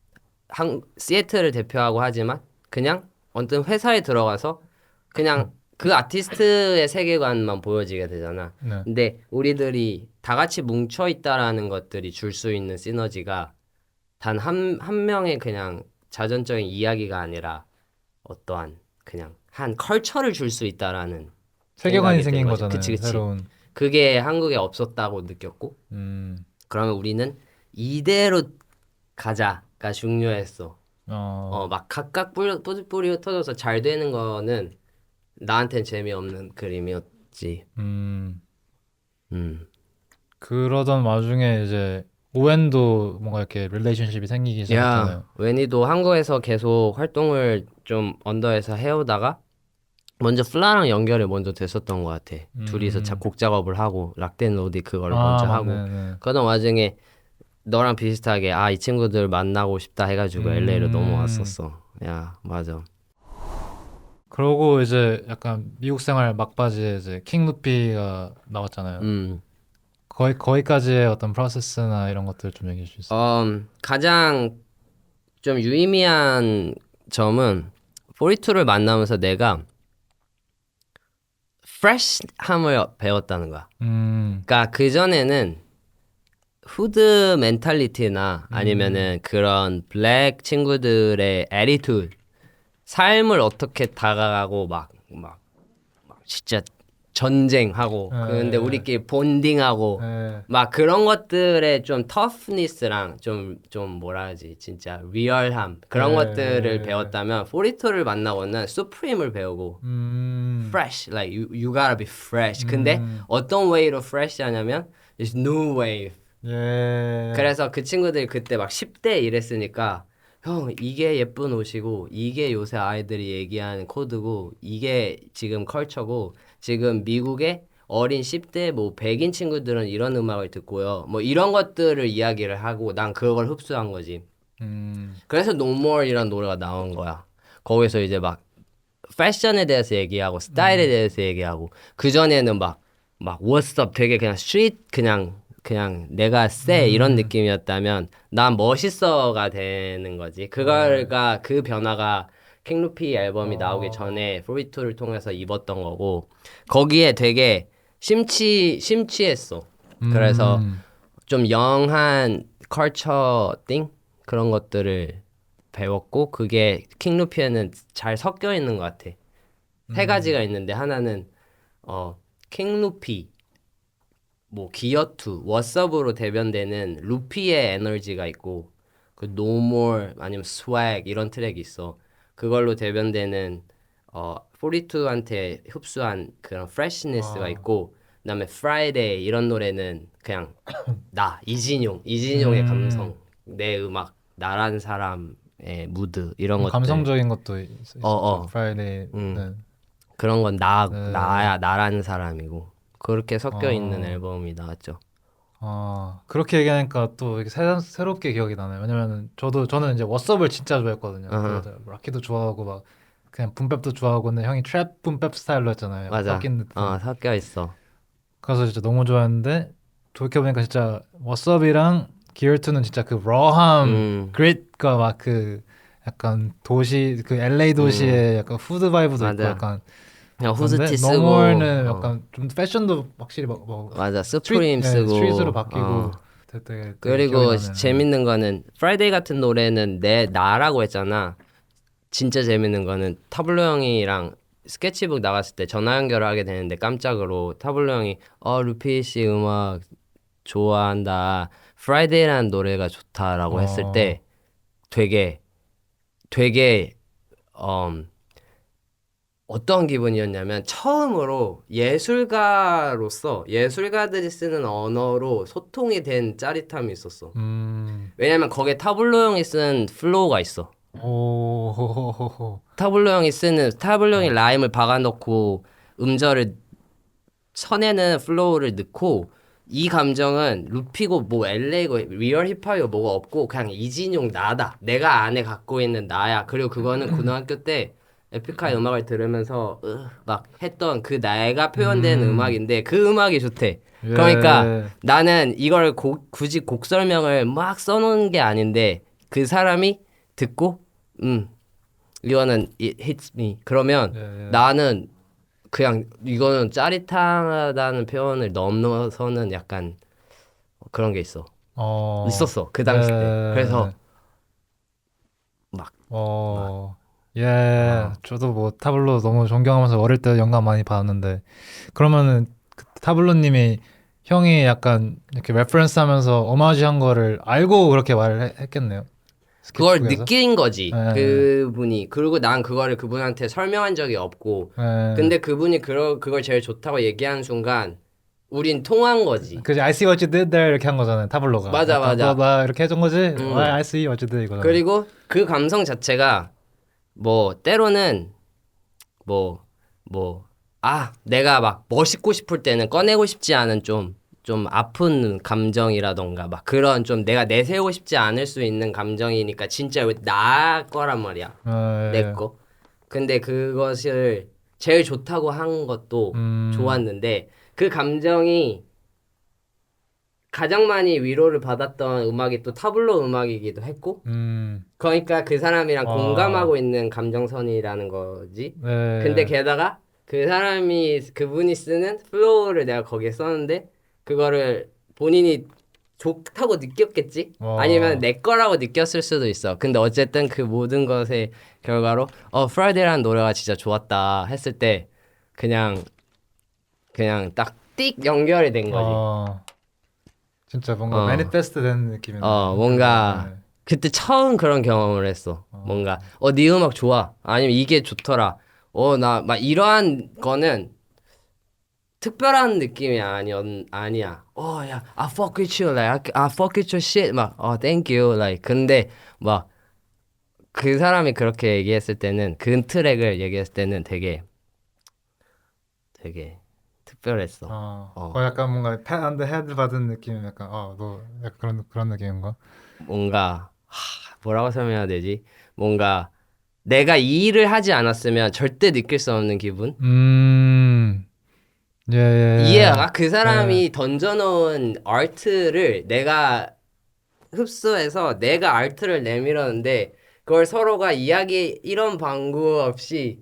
S1: 시애틀을 대표하고 하지만 그냥 어떤 회사에 들어가서 그냥 그 아티스트의 세계관만 보여지게 되잖아.
S3: 네.
S1: 근데 우리들이 다 같이 뭉쳐 있다라는 것들이 줄 수 있는 시너지가 단 한 명의 그냥 자전적인 이야기가 아니라 어떠한 그냥 한 컬처를 줄 수 있다라는
S3: 세계관이
S1: 생각이
S3: 생긴
S1: 든 거지.
S3: 거잖아요.
S1: 그치.
S3: 새로운.
S1: 그게 한국에 없었다고 느꼈고 그러면 우리는 이대로 가자가 중요했어. 막 각각 뿌리 흩어져서 잘 되는 거는 나한텐 재미없는 그림이었지.
S3: 그러던 와중에 이제 오웬도 뭔가 이렇게 릴레이션십이 생기기 시작했잖아요.
S1: 웬이도 한국에서 계속 활동을 좀 언더에서 해오다가 먼저 플라랑 연결이 먼저 됐었던 것 같아. 둘이서 곡 작업을 하고 락덴 로디 그거를 먼저 하고 그러던 와중에 너랑 비슷하게 이 친구들 만나고 싶다 해가지고 LA로 넘어왔었어. 야 맞아.
S3: 그러고 이제 약간 미국 생활 막바지에 이제 킹 루피가 나왔잖아요. 거기까지의 어떤 프로세스나 이런 것들 좀 얘기해 줄 수 있어요?
S1: 가장 좀 유의미한 점은 42를 만나면서 내가 프레시함을 배웠다는 거야. 그러니까 그전에는 후드 멘탈리티나 아니면은 그런 블랙 친구들의 애티튜드 삶을 어떻게 다가가고 막 진짜 전쟁하고 근데 우리끼리 본딩하고 막 그런 것들의 좀 터프니스랑 좀 뭐라 하지 진짜 리얼함 그런 것들을 배웠다면 42를 만나고는 수프림을 배우고 fresh like you gotta be fresh 근데 어떤 way로 fresh 하냐면 it's new wave 그래서 그 친구들이 그때 막 10대 이랬으니까 형 이게 예쁜 옷이고 이게 요새 아이들이 얘기하는 코드고 이게 지금 컬처고 지금 미국의 어린 10대 뭐 백인 친구들은 이런 음악을 듣고요 뭐 이런 것들을 이야기를 하고 난 그걸 흡수한 거지 그래서 No More이란 노래가 나온 거야 거기서 이제 막 패션에 대해서 얘기하고 스타일에 대해서 얘기하고 그전에는 막 What's up 되게 그냥 스트리트 그냥 내가 쎄 이런 느낌이었다면 난 멋있어가 되는 거지. 그걸가 그 변화가 킹루피 앨범이 나오기 전에 42를 통해서 입었던 거고 거기에 되게 심취했어. 그래서 좀 영한 컬처 띵 그런 것들을 배웠고 그게 킹루피에는 잘 섞여 있는 것 같아. 세 가지가 있는데 하나는 킹루피 뭐 기어투, 워썹으로 대변되는 루피의 에너지가 있고 그 No More 아니면 Swag 이런 트랙이 있어. 그걸로 대변되는 42한테 흡수한 그런 프레시니스가 있고 그다음에 Friday 이런 노래는 그냥 나 이진용의 감성, 내 음악, 나란 사람의 무드 이런 것들.
S3: 감성적인 것도 있어. Friday는
S1: 그런 건 나야 나라는 사람이고. 그렇게 섞여 있는 앨범이 나왔죠.
S3: 그렇게 얘기하니까 또 이렇게 새롭게 기억이 나네요. 왜냐면 저는 이제 워썹을 진짜 좋아했거든요. 그래서 락키도 좋아하고 막 그냥 붐백도 좋아하고 근데 형이 트랩 붐백 스타일로 했잖아요.
S1: 맞아.
S3: 섞인 듯한.
S1: 섞여 있어.
S3: 그래서 진짜 너무 좋아했는데 돌이켜보니까 진짜 워썹이랑 기어투는 진짜 그 러함, 그릿과 막 그 약간 도시 그 LA 도시의 약간 후드 바이브도 있고 약간
S1: 그냥 후드티 쓰고
S3: 너머는 약간 좀 패션도 확실히 뭐
S1: 맞아 스프림 쓰고
S3: 스트릿으로 바뀌고 되게
S1: 그리고 재밌는 거는 프라이데이 같은 노래는 나라고 했잖아. 진짜 재밌는 거는 타블로 형이랑 스케치북 나갔을 때 전화 연결을 하게 되는데 깜짝으로 타블로 형이 루피 씨 음악 좋아한다. 프라이데이라는 노래가 좋다라고 했을 때 되게 어떤 기분이었냐면 처음으로 예술가들이 쓰는 언어로 소통이 된 짜릿함이 있었어. 왜냐면 거기에 타블로 형이 쓴 플로우가 있어. 타블로 형이 라임을 박아놓고 음절을 쳐내는 플로우를 넣고 이 감정은 루피고 뭐 LA고 리얼 힙합이고 뭐가 없고 그냥 이진용 나다. 내가 안에 갖고 있는 나야. 그리고 그거는 고등학교 때 에픽하이 음악을 들으면서 막 했던 그 나이가 표현된 음악인데 그 음악이 좋대. 그러니까 나는 이걸 굳이 곡 설명을 막 써놓은 게 아닌데 그 사람이 듣고 이거는 it hits me 그러면 나는 그냥 이거는 짜릿하다는 표현을 넘어서는 약간 그런 게 있었어 그 당시 때. 그래서
S3: 저도 뭐 타블로 너무 존경하면서 어릴 때 영감 많이 받았는데 그러면은 그 타블로님이 형이 약간 이렇게 레퍼런스 하면서 오마주한 거를 알고 그렇게 말을 했겠네요.
S1: 그걸 느낀 거지 그분이. 그리고 난 그거를 그분한테 설명한 적이 없고 근데 그분이 그걸 제일 좋다고 얘기하는 순간 우린 통한 거지.
S3: 그지 I see what you did there 이렇게 한 거잖아요 타블로가.
S1: 맞아
S3: 나 이렇게 해준 거지. I see what you did 이거잖아.
S1: 그리고 그 감성 자체가 뭐 때로는 내가 막 멋있고 싶을 때는 꺼내고 싶지 않은 좀 아픈 감정이라던가 막 그런 좀 내가 내세우고 싶지 않을 수 있는 감정이니까 진짜 나 거란 말이야. 내 거. 근데 그것을 제일 좋다고 한 것도 좋았는데 그 감정이 가장 많이 위로를 받았던 음악이 또 타블로 음악이기도 했고 그러니까 그 사람이랑 공감하고 있는 감정선이라는 거지. 근데 게다가 그분이 쓰는 플로우를 내가 거기에 썼는데 그거를 본인이 좋다고 느꼈겠지? 아니면 내 거라고 느꼈을 수도 있어. 근데 어쨌든 그 모든 것의 결과로 프라이데이라는 노래가 진짜 좋았다 했을 때 그냥 그냥 딱 띡 연결이 된 거지.
S3: 진짜 뭔가 매니페스트 된 느낌이네.
S1: 뭔가 그때 처음 그런 경험을 했어. 뭔가 네 음악 좋아. 아니면 이게 좋더라. 나 막 이러한 거는 특별한 느낌이 아니야. 야, I fuck with you, like, I fuck with your shit, 막, thank you, like. 근데 막 그 사람이 그렇게 얘기했을 때는 그 트랙을 얘기했을 때는 되게 특별했어.
S3: 약간 뭔가 pat on the head 받은 느낌, 약간 너 약간 그런 느낌인가?
S1: 뭔가 뭐라고 설명해야 되지? 뭔가 내가 이 일을 하지 않았으면 절대 느낄 수 없는 기분? 이해가? 그 사람이 던져놓은 아트를 내가 흡수해서 내가 아트를 내밀었는데 그걸 서로가 이야기 이런 방구 없이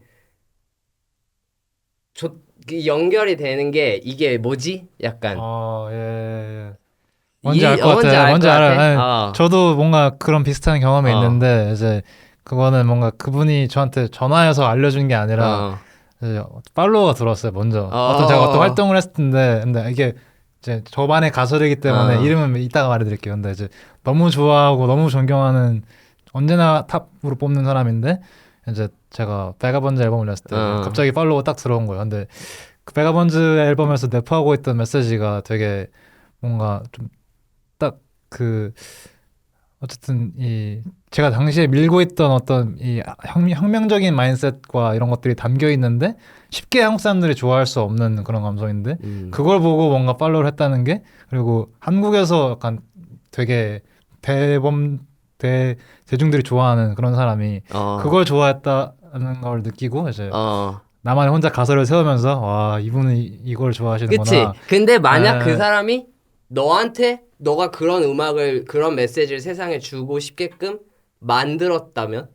S1: 연결이 되는 게 이게 뭐지? 약간
S3: 뭔지 알 것 같아. 뭔지 알아요.
S1: 같아?
S3: 저도 뭔가 그런 비슷한 경험이 있는데 이제 그거는 뭔가 그분이 저한테 전화해서 알려준 게 아니라 이제 팔로워가 들어왔어요. 먼저 제가 어떤 활동을 했을 텐데 근데 이게 이제 저만의 가설이기 때문에 이름은 이따가 말해드릴게요. 근데 이제 너무 좋아하고 너무 존경하는 언제나 탑으로 뽑는 사람인데 이제 제가 베가번즈 앨범을 냈을 때 갑자기 팔로우가 딱 들어온 거예요. 근데 그 베가번즈 앨범에서 내포하고 있던 메시지가 되게 뭔가 좀 딱 어쨌든 제가 당시에 밀고 있던 어떤 이 혁명적인 마인셋과 이런 것들이 담겨 있는데 쉽게 한국 사람들이 좋아할 수 없는 그런 감성인데 그걸 보고 뭔가 팔로우를 했다는 게 그리고 한국에서 약간 되게 대중들이 좋아하는 그런 사람이 그걸 좋아했다는 걸 느끼고 이제 나만의 혼자 가설을 세우면서 와 이분은 이걸 좋아하시는구나.
S1: 그치. 근데 만약 그 사람이 너가 그런 음악을 그런 메시지를 세상에 주고 싶게끔 만들었다면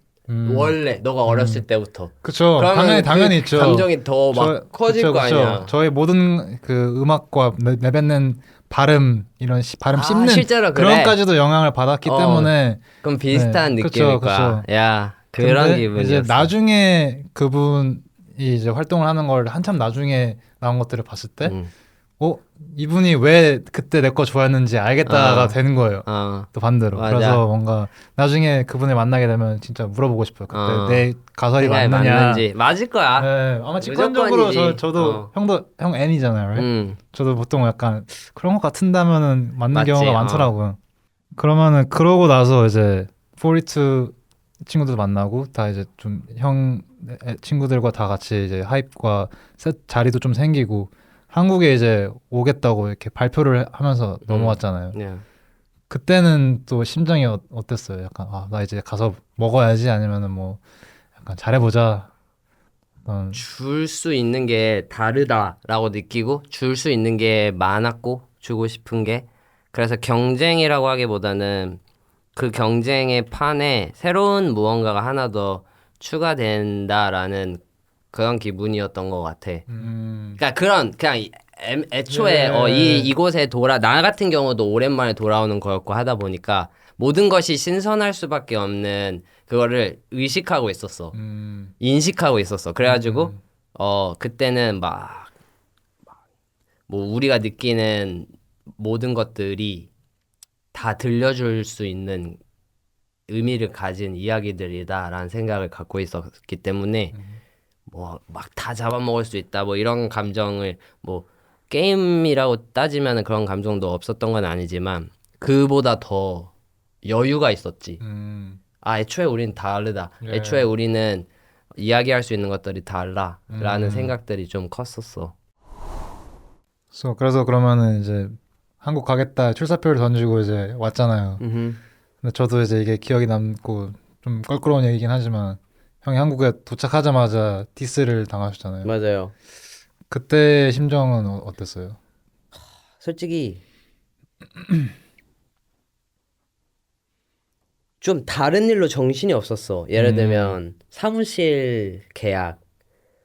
S1: 원래 너가 어렸을 때부터
S3: 그쵸. 당연히 있죠.
S1: 감정이 더 막 커질 거 아니야.
S3: 저의 모든 그 음악과 내뱉는 발음 이런 발음 씹는
S1: 실제로
S3: 그런
S1: 그래.
S3: 것까지도 영향을 받았기 때문에
S1: 그럼 비슷한 느낌일 거야. 야 그런 기분이었어.
S3: 이제 나중에 그분이 이제 활동을 하는 걸 한참 나중에 나온 것들을 봤을 때 이분이 왜 그때 내 거 좋아했는지 알겠다가 되는 거예요. 또 반대로.
S1: 맞아.
S3: 그래서 뭔가 나중에 그분을 만나게 되면 진짜 물어보고 싶어요. 그때 내 가설이
S1: 맞는지. 맞을 거야.
S3: 네, 아마 직관적으로 저도 형 N이잖아요. right? 저도 보통 약간 그런 것 같은다면은 맞는
S1: 맞지,
S3: 경우가 많더라고요. 그러면은 그러고 나서 이제 42 친구들 만나고 다 이제 좀 형 친구들과 다 같이 이제 하이프과 셋 자리도 좀 생기고 한국에 이제 오겠다고 이렇게 발표를 하면서 넘어왔잖아요. 그때는 또 심정이 어땠어요? 약간 나 이제 가서 먹어야지 아니면은 뭐 약간 잘해보자.
S1: 줄 수 있는 게 다르다라고 느끼고 줄 수 있는 게 많았고 주고 싶은 게 그래서 경쟁이라고 하기보다는 그 경쟁의 판에 새로운 무언가가 하나 더 추가된다라는 그런 기분이었던 것 같아. 그러니까 그냥 애초에 이곳에 나 같은 경우도 오랜만에 돌아오는 거였고 하다 보니까 모든 것이 신선할 수밖에 없는 그거를 의식하고 있었어. 인식하고 있었어. 그래가지고 그때는 뭐 우리가 느끼는 모든 것들이 다 들려줄 수 있는 의미를 가진 이야기들이다라는 생각을 갖고 있었기 때문에 뭐 막 다 잡아먹을 수 있다 뭐 이런 감정을 뭐 게임이라고 따지면 그런 감정도 없었던 건 아니지만 그보다 더 여유가 있었지. 애초에 우리는 다르다. 애초에 우리는 이야기할 수 있는 것들이 달라라는 생각들이 좀 컸었어.
S3: 그래서 그러면은 이제 한국 가겠다 출사표를 던지고 이제 왔잖아요. 근데 저도 이제 이게 기억이 남고 좀 껄끄러운 얘기긴 하지만 형이 한국에 도착하자마자 디스를 당하셨잖아요.
S1: 맞아요.
S3: 그때 심정은 어땠어요?
S1: 솔직히 좀 다른 일로 정신이 없었어. 예를 들면 사무실 계약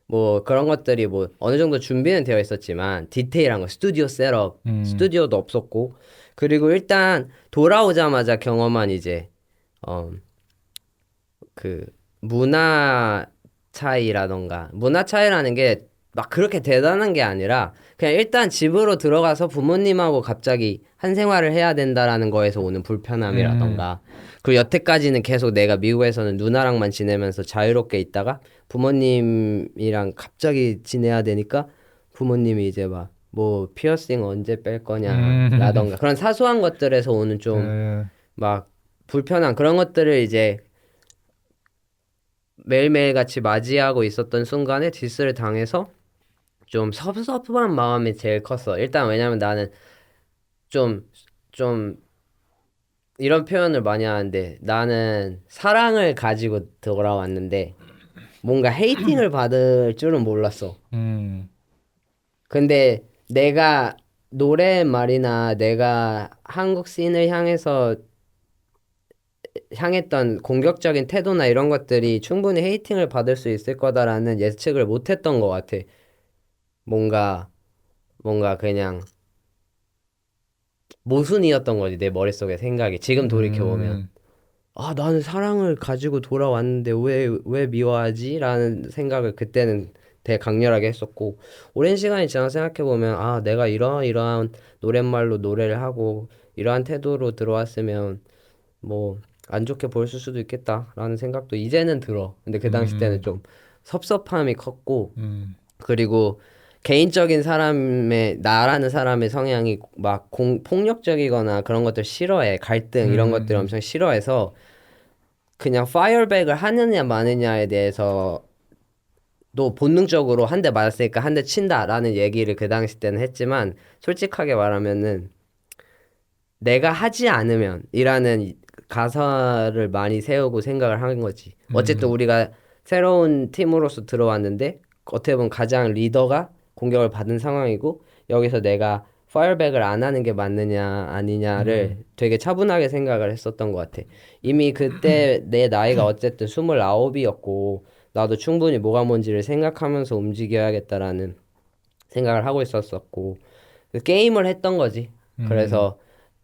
S1: 뭐 그런 것들이 뭐 어느 정도 준비는 되어 있었지만 디테일한 거 스튜디오 셋업 스튜디오도 없었고 그리고 일단 돌아오자마자 경험한 이제 그 문화 차이라던가 문화 차이라는 게 막 그렇게 대단한 게 아니라 그냥 일단 집으로 들어가서 부모님하고 갑자기 한 생활을 해야 된다라는 거에서 오는 불편함이라던가 그리고 여태까지는 계속 내가 미국에서는 누나랑만 지내면서 자유롭게 있다가 부모님이랑 갑자기 지내야 되니까 부모님이 이제 막 뭐 피어싱 언제 뺄 거냐라던가 그런 사소한 것들에서 오는 좀 막 불편한 그런 것들을 이제 매일매일 같이 맞이하고 있었던 순간에 디스를 당해서 좀 섭섭한 마음이 제일 컸어. 일단 왜냐면 나는 좀 이런 표현을 많이 하는데 나는 사랑을 가지고 돌아왔는데 뭔가 헤이팅을 받을 줄은 몰랐어. 근데 내가 노랫말이나 내가 한국 씬을 향했던 공격적인 태도나 이런 것들이 충분히 헤이팅을 받을 수 있을 거다라는 예측을 못 했던 것 같아. 뭔가 그냥 모순이었던 거지 내 머릿속의 생각이 지금 돌이켜보면 아 나는 사랑을 가지고 돌아왔는데 왜 미워하지? 라는 생각을 그때는 되게 강렬하게 했었고 오랜 시간이 지나서 생각해보면 아 내가 이러한 노랫말로 노래를 하고 이러한 태도로 들어왔으면 뭐 안 좋게 보였을 수도 있겠다라는 생각도 이제는 들어. 근데 그 당시 때는 좀 섭섭함이 컸고 그리고 개인적인 나라는 사람의 성향이 막 폭력적이거나 그런 것들 싫어해. 갈등 이런 것들 엄청 싫어해서 그냥 파이어백을 하느냐 마느냐에 대해서 또 본능적으로 한 대 맞았으니까 한 대 친다라는 얘기를 그 당시 때는 했지만 솔직하게 말하면은 내가 하지 않으면 이라는 가사를 많이 세우고 생각을 한 거지. 어쨌든 우리가 새로운 팀으로서 들어왔는데 어떻게 보면 가장 리더가 공격을 받은 상황이고 여기서 내가 파이어백을 안 하는 게 맞느냐 아니냐를 되게 차분하게 생각을 했었던 것 같아. 이미 그때 내 나이가 어쨌든 29이었고 나도 충분히 뭐가 뭔지를 생각하면서 움직여야겠다라는 생각을 하고 있었었고 그 게임을 했던 거지. 그래서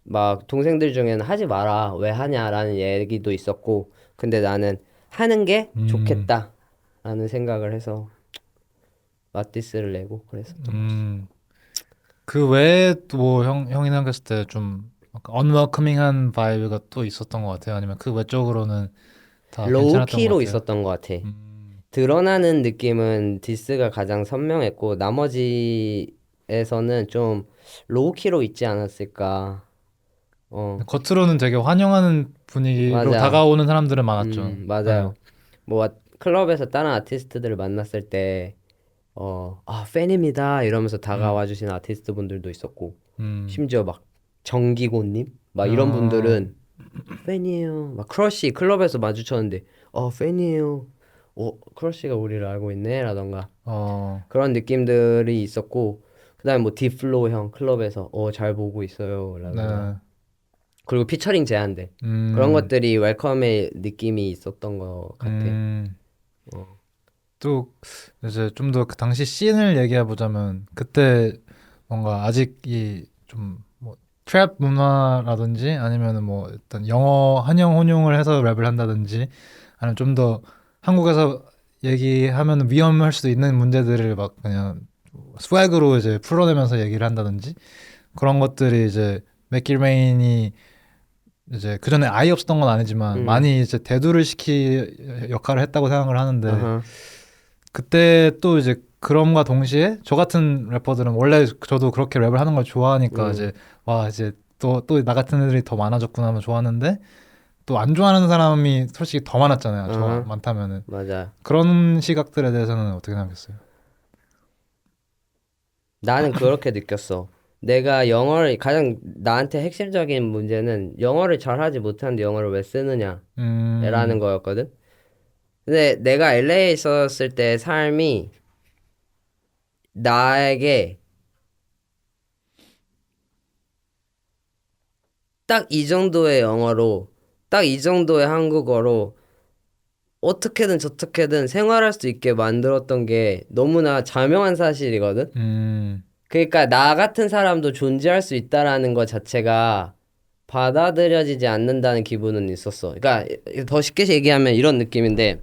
S1: 막 동생들 중에는 하지 마라 왜 하냐라는 얘기도 있었고 근데 나는 하는 게 좋겠다라는 생각을 해서 마티스를 내고 그랬었던 거지.
S3: 그 외에 또 형이 생각했을 때 좀 언웰커밍한 바이브가 또 있었던 것 같아요. 아니면 그 외적으로는 다 괜찮았던 것
S1: 로우키로
S3: 같아요.
S1: 있었던 것 같아. 드러나는 느낌은 디스가 가장 선명했고 나머지에서는 좀 로우키로 있지 않았을까.
S3: 겉으로는 되게 환영하는 분위기로
S1: 맞아.
S3: 다가오는 사람들은 많았죠.
S1: 맞아요. 뭐 클럽에서 다른 아티스트들을 만났을 때 팬입니다 이러면서 다가와 주신 아티스트 분들도 있었고 심지어 막 정기고님 막 이런 분들은 팬이에요. 막 크러쉬 클럽에서 마주쳤는데 팬이에요. 크러쉬가 우리를 알고 있네 라던가 그런 느낌들이 있었고 그다음에 뭐 디플로 형 클럽에서 잘 보고 있어요 라던가 그리고 피처링 제한들 그런 것들이 웰컴의 느낌이 있었던 것 같아.
S3: 또 이제 좀 더 그 당시 씬을 얘기해 보자면 그때 뭔가 아직 이 좀 뭐 트랩 문화라든지 아니면은 뭐 일단 영어 한영 혼용을 해서 랩을 한다든지 아니면 좀 더 한국에서 얘기하면 위험할 수도 있는 문제들을 막 그냥 스웩으로 이제 풀어내면서 얘기를 한다든지 그런 것들이 이제 맥길레인이 이제 그 전에 아예 없었던 건 아니지만 많이 이제 대두를 역할을 했다고 생각을 하는데 그때 또 이제 그럼과 동시에 저 같은 래퍼들은 원래 저도 그렇게 랩을 하는 걸 좋아하니까 이제 와 이제 또 나 같은 애들이 더 많아졌구나 하면 좋았는데 또 안 좋아하는 사람이 솔직히 더 많았잖아요. 저 많다면은.
S1: 맞아.
S3: 그런 시각들에 대해서는 어떻게 생각했어요?
S1: 나는 그렇게 느꼈어. 내가 영어를 가장 나한테 핵심적인 문제는 영어를 잘하지 못하는데 영어를 왜 쓰느냐라는 거였거든. 근데 내가 LA에 있었을 때 삶이 나에게 딱 이 정도의 영어로 딱 이 정도의 한국어로 어떻게든 저떻게든 생활할 수 있게 만들었던 게 너무나 자명한 사실이거든. 그러니까 나 같은 사람도 존재할 수 있다라는 것 자체가 받아들여지지 않는다는 기분은 있었어. 그러니까 더 쉽게 얘기하면 이런 느낌인데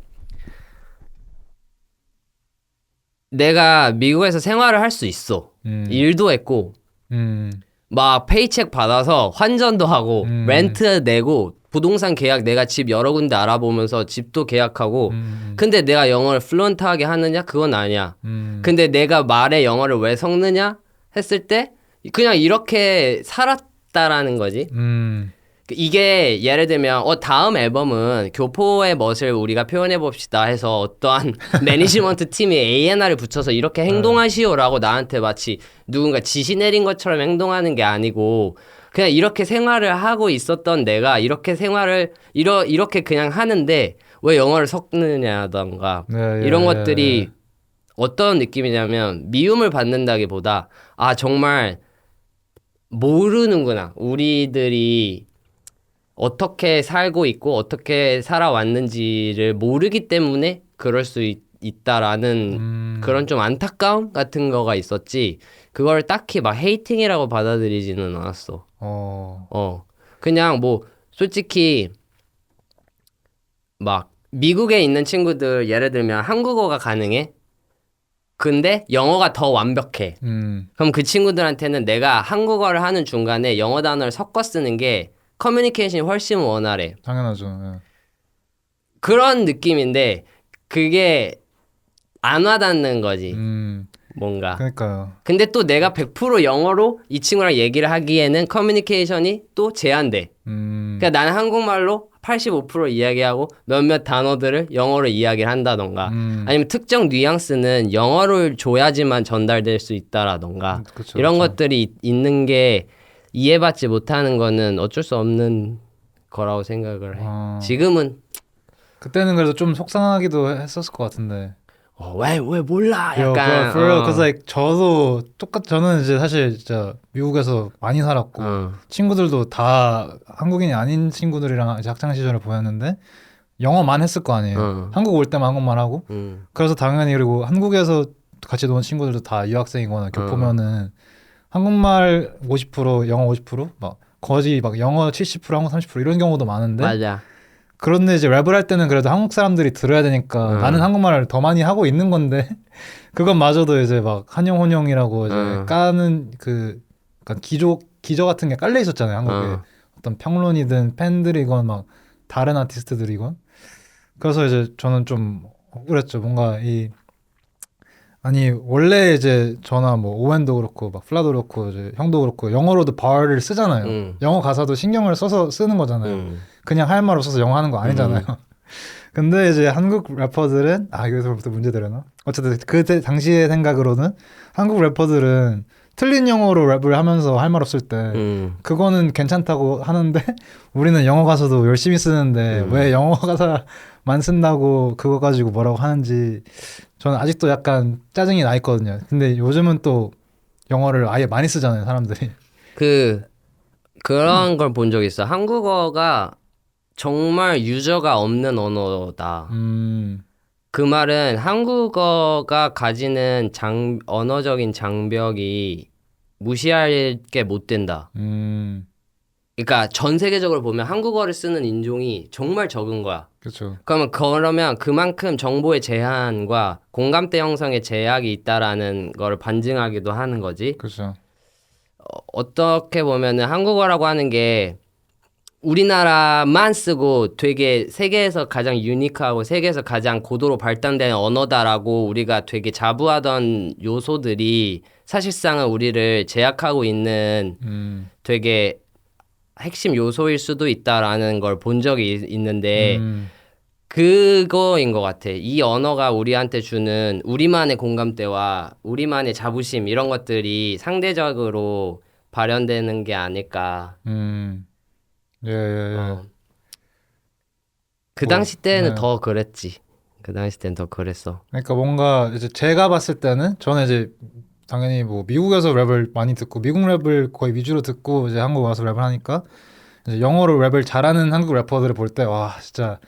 S1: 내가 미국에서 생활을 할 수 있어. 일도 했고 막 페이책 받아서 환전도 하고 렌트 내고 부동산 계약 내가 집 여러 군데 알아보면서 집도 계약하고 근데 내가 영어를 플루언트하게 하느냐? 그건 아니야. 근데 내가 말에 영어를 왜 섞느냐? 했을 때 그냥 이렇게 살았다라는 거지. 이게 예를 들면 다음 앨범은 교포의 멋을 우리가 표현해 봅시다 해서 어떠한 매니지먼트 팀이 A&R을 붙여서 이렇게 행동하시오라고 나한테 마치 누군가 지시 내린 것처럼 행동하는 게 아니고 그냥 이렇게 생활을 하고 있었던 내가 이렇게 생활을 이렇게 그냥 하는데 왜 영어를 섞느냐던가 이런 것들이 어떤 느낌이냐면 미움을 받는다기보다 아 정말 모르는구나 우리들이 어떻게 살고 있고 어떻게 살아왔는지를 모르기 때문에 그럴 수 있다라는 그런 좀 안타까움 같은 거가 있었지 그걸 딱히 막 헤이팅이라고 받아들이지는 않았어. 그냥 뭐 솔직히 막 미국에 있는 친구들 예를 들면 한국어가 가능해? 근데 영어가 더 완벽해. 그럼 그 친구들한테는 내가 한국어를 하는 중간에 영어 단어를 섞어 쓰는 게 커뮤니케이션이 훨씬 원활해.
S3: 당연하죠. 예.
S1: 그런 느낌인데 그게 안 와닿는 거지. 뭔가.
S3: 그러니까요.
S1: 근데 또 내가 100% 영어로 이 친구랑 얘기를 하기에는 커뮤니케이션이 또 제한돼. 그러니까 나는 한국말로 85% 이야기하고 몇몇 단어들을 영어로 이야기를 한다던가 아니면 특정 뉘앙스는 영어를 줘야지만 전달될 수 있다라던가 이런 것들이 있는 게 이해받지 못하는 거는 어쩔 수 없는 거라고 생각을 해. 지금은
S3: 그때는 그래도 좀 속상하기도 했었을 것 같은데.
S1: 왜 몰라? 약간.
S3: Cause like 저도 저는 이제 사실 진짜 미국에서 많이 살았고 친구들도 다 한국인이 아닌 친구들이랑 이제 학창 시절을 보냈는데 영어만 했을 거 아니에요. 한국 올 때만 한국말 하고. 그래서 당연히 그리고 한국에서 같이 노는 친구들도 다 유학생이거나 교포면은 한국말 50% 영어 50% 거의 영어 70% 한국 30% 이런 경우도 많은데
S1: 맞아.
S3: 그런데 이제 랩을 할 때는 그래도 한국 사람들이 들어야 되니까 나는 한국말을 더 많이 하고 있는 건데 그것마저도 이제 막 한영혼영이라고 이제 까는 그 약간 기저 같은 게 깔려 있었잖아요 한국에. 어떤 평론이든 팬들이건 막 다른 아티스트들이건. 그래서 이제 저는 좀 억울했죠. 뭔가 아니 원래 이제 저나 뭐 오웬도 그렇고 막 플라도 그렇고 이제 형도 그렇고 영어로도 바를 쓰잖아요. 영어 가사도 신경을 써서 쓰는 거잖아요. 그냥 할 말 없어서 영어 하는 거 아니잖아요. 근데 이제 한국 래퍼들은 여기서부터 문제 되려나? 어쨌든 그때 당시의 생각으로는 한국 래퍼들은 틀린 영어로 랩을 하면서 할 말 없을 때 그거는 괜찮다고 하는데 우리는 영어 가사도 열심히 쓰는데 왜 영어 가사만 쓴다고 그거 가지고 뭐라고 하는지 저는 아직도 약간 짜증이 나 있거든요. 근데 요즘은 또 영어를 아예 많이 쓰잖아요, 사람들이.
S1: 그런 걸 본 적 있어. 한국어가 정말 유저가 없는 언어다. 그 말은 한국어가 가지는 언어적인 장벽이 무시할 게 못 된다. 그러니까 전 세계적으로 보면 한국어를 쓰는 인종이 정말 적은 거야.
S3: 그렇죠.
S1: 그러면 그만큼 정보의 제한과 공감대 형성의 제약이 있다라는 걸 반증하기도 하는 거지.
S3: 그렇죠.
S1: 어떻게 보면은 한국어라고 하는 게 우리나라만 쓰고 되게 세계에서 가장 유니크하고 세계에서 가장 고도로 발달된 언어다라고 우리가 되게 자부하던 요소들이 사실상은 우리를 제약하고 있는 되게 핵심 요소일 수도 있다라는 걸 본 적이 있는데 그거인 것 같아. 이 언어가 우리한테 주는 우리만의 공감대와 우리만의 자부심 이런 것들이 상대적으로 발현되는 게 아닐까. 그 당시 때는 더 그랬지. 그 당시 때는 더 그랬어.
S3: 그러니까 뭔가 이제 제가 봤을 때는 저는 이제 당연히 뭐 미국에서 랩을 많이 듣고 미국 랩을 거의 위주로 듣고 이제 한국 와서 랩을 하니까 이제 영어로 랩을 잘하는 한국 래퍼들을 볼 때 와 진짜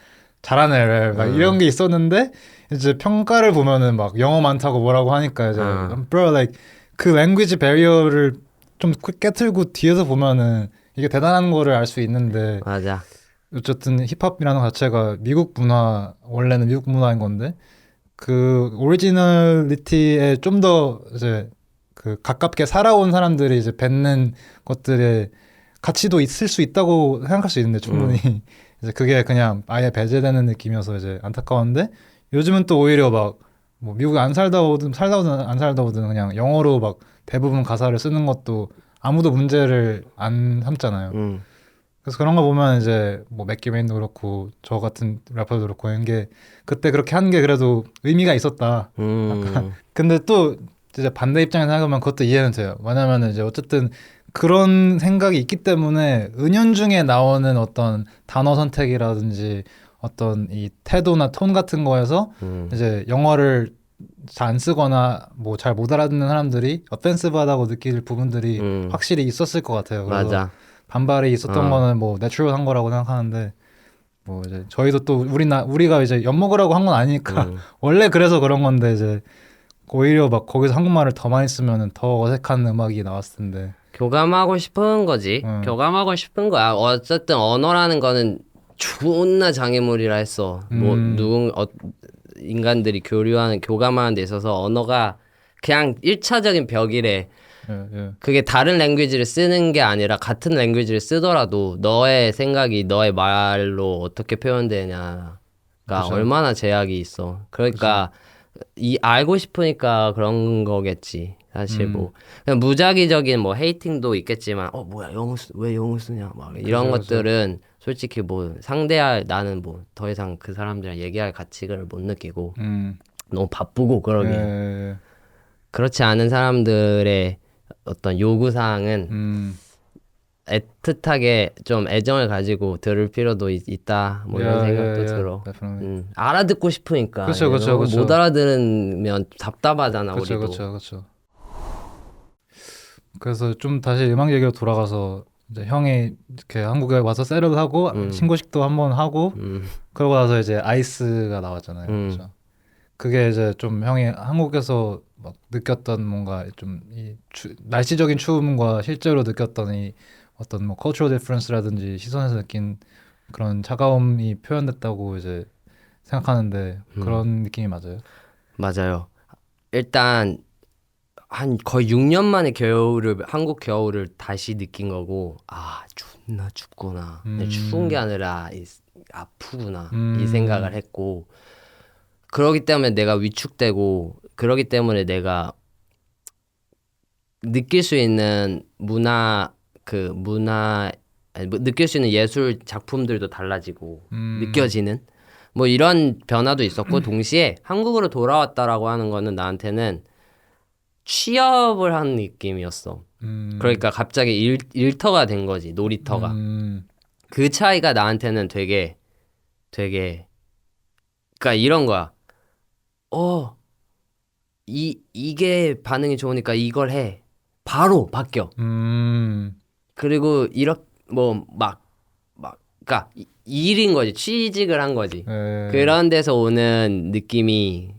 S3: 잘하네 랩 막 이런 게 있었는데 이제 평가를 보면은 막 영어 많다고 뭐라고 하니까 이제 bro like 그 랭귀지 배리어를 좀 깨틀고 뒤에서 보면은 이게 대단한 거를 알 수 있는데
S1: 맞아.
S3: 어쨌든 힙합이라는 자체가 미국 문화 원래는 미국 문화인 건데 그 오리지널리티에 좀 더 이제 그 가깝게 살아온 사람들이 이제 뱉는 것들에 가치도 있을 수 있다고 생각할 수 있는데 충분히 이제 그게 그냥 아예 배제되는 느낌이어서 이제 안타까웠는데 요즘은 또 오히려 막 뭐 미국에 안 살다 오든 안 살다 오든 그냥 영어로 막 대부분 가사를 쓰는 것도 아무도 문제를 안 삼잖아요. 그래서 그런 거 보면 이제 뭐 맥기메인도 그렇고 저 같은 래퍼도 그렇고 이런 게 그때 그렇게 한 게 그래도 의미가 있었다. 근데 또 이제 반대 입장에서 생각하면 그것도 이해는 돼요. 왜냐면은 이제 어쨌든 그런 생각이 있기 때문에 은연중에 나오는 어떤 단어 선택이라든지 어떤 이 태도나 톤 같은 거에서 이제 영어를 잘 안 쓰거나 뭐 잘 못 알아듣는 사람들이 어펜시브하다고 느낄 부분들이 확실히 있었을 것 같아요. 그래서
S1: 맞아.
S3: 반발이 있었던 거는 뭐 내추럴한 거라고 생각하는데 뭐 이제 저희도 또 우리가 이제 엿먹으라고 한 건 아니니까 원래 그래서 그런 건데 이제 오히려 막 거기서 한국말을 더 많이 쓰면은 더 어색한 음악이 나왔을 텐데.
S1: 교감하고 싶은 거지. 교감하고 싶은 거야. 어쨌든 언어라는 거는 존나 장애물이라 했어. 뭐 인간들이 교감하는 데 있어서 언어가 그냥 1차적인 벽이래.
S3: 예.
S1: 그게 다른 랭귀지를 쓰는 게 아니라 같은 랭귀지를 쓰더라도 너의 생각이 너의 말로 어떻게 표현되냐가
S3: 그쵸.
S1: 얼마나 제약이 있어. 그러니까 이 알고 싶으니까 그런 거겠지. 사실 뭐 그냥 무작위적인 뭐 헤이팅도 있겠지만 뭐야 왜 영어 쓰냐 막 이런
S3: 그죠.
S1: 것들은 솔직히 뭐 나는 뭐 더 이상 그 사람들이랑 얘기할 가치를 못 느끼고 너무 바쁘고 그러기에
S3: 예.
S1: 그렇지 않은 사람들의 어떤 요구사항은 애틋하게 좀 애정을 가지고 들을 필요도 있다 뭐 이런 생각도 들어.
S3: definitely.
S1: 알아듣고 싶으니까.
S3: 그쵸.
S1: 너무 못 알아들으면 답답하잖아. 우리도.
S3: 그렇죠. 그래서 좀 다시 음악 얘기로 돌아가서 이제 형이 이렇게 한국에 와서 세련하고 신고식도 한번 하고 그러고 나서 이제 아이스가 나왔잖아요. 그렇죠? 그게 이제 좀 형이 한국에서 막 느꼈던 뭔가 좀 이 날씨적인 추움과 실제로 느꼈던 이 어떤 뭐 cultural difference라든지 시선에서 느낀 그런 차가움이 표현됐다고 이제 생각하는데 그런 느낌이 맞아요?
S1: 맞아요. 일단 한 거의 6년 만에 한국 겨울을 다시 느낀 거고 존나 춥구나. 근데 추운 게 아니라 아프구나 이 생각을 했고 그러기 때문에 내가 위축되고 그러기 때문에 내가 느낄 수 있는 느낄 수 있는 예술 작품들도 달라지고 느껴지는 뭐 이런 변화도 있었고 동시에 한국으로 돌아왔다라고 하는 거는 나한테는 취업을 한 느낌이었어. 그러니까 갑자기 일터가 된 거지, 놀이터가. 그 차이가 나한테는 되게 그러니까 이런 거야. 이게 반응이 좋으니까 이걸 해. 바로 바뀌어. 그리고 그러니까 일인 거지. 취직을 한 거지. 그런 데서 오는 느낌이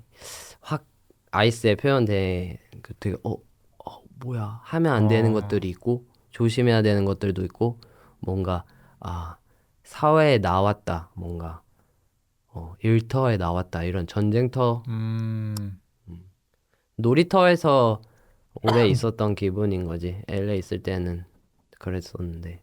S1: 확 아이스에 표현돼. 되게 뭐야 하면 안 되는 것들이 있고 조심해야 되는 것들도 있고 뭔가 사회에 나왔다. 뭔가 일터에 나왔다. 이런 전쟁터 놀이터에서 오래 있었던 기분인 거지. LA 있을 때는 그랬었는데.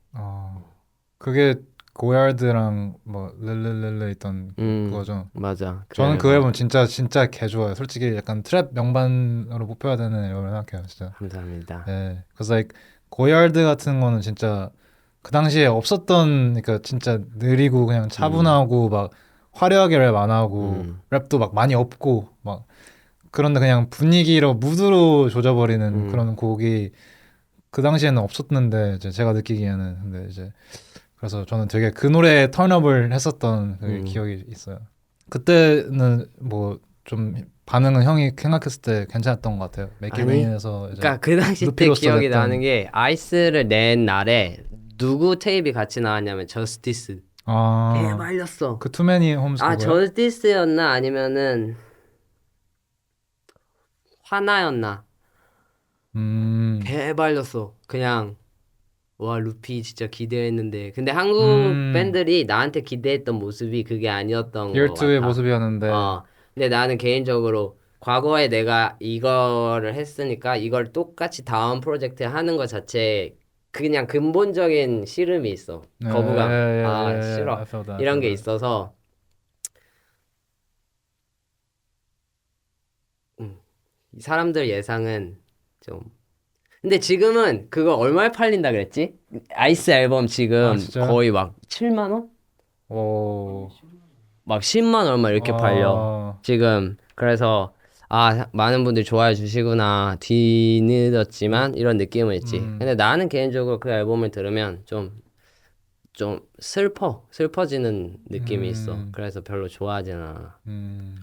S3: 그게 고야르드랑 뭐 렐렐렐레 있던 그거죠.
S1: 맞아.
S3: 저는 그 앨범 진짜 개 좋아요. 솔직히 약간 트랩 명반으로 뽑혀야 되는 앨범을 생각해요, 진짜.
S1: 감사합니다.
S3: 네, 그래서 like 고야르드 같은 거는 진짜 그 당시에 없었던, 그러니까 진짜 느리고 그냥 차분하고 막 화려하게 랩 안 하고 랩도 막 많이 없고 막 그런데 그냥 분위기로 무드로 조져버리는 그런 곡이 그 당시에는 없었는데 이제 제가 느끼기에는 근데 이제 그래서 저는 되게 그 노래에 턴업을 했었던 그 기억이 있어요. 그때는 뭐 좀 반응은 형이 생각했을 때 괜찮았던 것 같아요. 맥기 레인에서
S1: 그러니까 그 당시 때 기억이 나는 게 아이스를 낸 날에 누구 테이프 같이 나왔냐면 저스티스. 개발렸어.
S3: 그 투맨이 홈스 그거요?
S1: 저스티스였나 아니면은 화나였나. 개발렸어. 그냥 와 루피 진짜 기대했는데 근데 한국 팬들이 나한테 기대했던 모습이 그게 아니었던 거 같아.
S3: 힐투의 모습이었는데
S1: 근데 나는 개인적으로 과거에 내가 이거를 했으니까 이걸 똑같이 다음 프로젝트에 하는 것 자체에 그냥 근본적인 싫음이 있어. 거부감. 아,
S3: I
S1: 싫어.
S3: feel that. I
S1: 이런
S3: feel
S1: 게
S3: that.
S1: 있어서 이 사람들 예상은 좀 근데 지금은 그거 얼마에 팔린다 그랬지? 아이스 앨범
S3: 아
S1: 지금
S3: 진짜?
S1: 거의 막 7만 원?
S3: 오.
S1: 막 10만 얼마 이렇게 팔려.
S3: 아.
S1: 지금 그래서 아 많은 분들이 좋아해 주시구나 뒤늦었지만 이런 느낌은 있지.
S3: 음.
S1: 근데 나는 개인적으로 그 앨범을 들으면 좀 슬퍼지는 느낌이 있어.
S3: 음.
S1: 그래서 별로 좋아하진 않아.
S3: 음.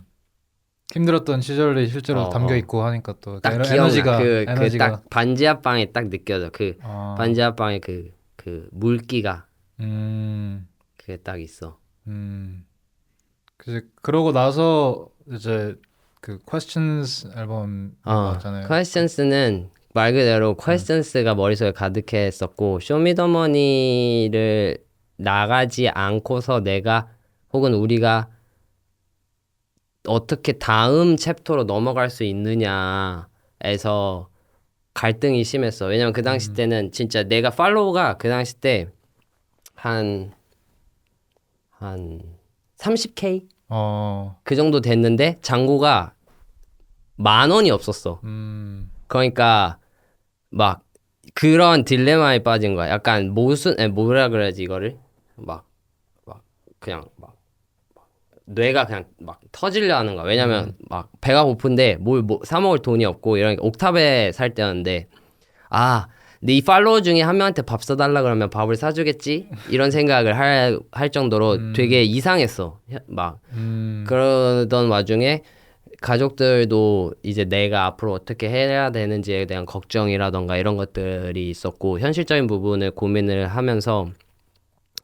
S3: 힘들었던 시절이 실제로 담겨
S1: 어.
S3: 있고 하니까 또
S1: 딱 기억나.
S3: 에너지가
S1: 그
S3: 에너지가
S1: 딱 반지 합방에 딱 느껴져. 그
S3: 아.
S1: 반지 합방에 그 물기가
S3: 음.
S1: 그게 딱 있어.
S3: 음. 그러고 나서 이제 그 Questions 앨범이 나왔잖아요.
S1: 퀘스천스는 말 그대로 퀘스천스가 머릿속에 가득했었고 쇼미더머니를 나가지 않고서 내가 혹은 우리가 어떻게 다음 챕터로 넘어갈 수 있느냐에서 갈등이 심했어. 왜냐면 그 당시 때는 진짜 내가 팔로우가 그 당시 때 한 30K
S3: 어.
S1: 그 정도 됐는데 잔고가 10,000원이 없었어. 그러니까 막 그런 딜레마에 빠진 거야. 약간 뭐라 그래야지 이거를 막 그냥 막 뇌가 그냥 막 터지려 하는 거야. 왜냐면 막 배가 고픈데 사 먹을 돈이 없고 이러니까 옥탑에 살 때였는데 아, 근데 이 팔로워 중에 한 명한테 밥 사달라 그러면 밥을 사주겠지? 이런 생각을 할 정도로 되게 이상했어. 막 그러던 와중에 가족들도 이제 내가 앞으로 어떻게 해야 되는지에 대한 걱정이라던가 이런 것들이 있었고 현실적인 부분을 고민을 하면서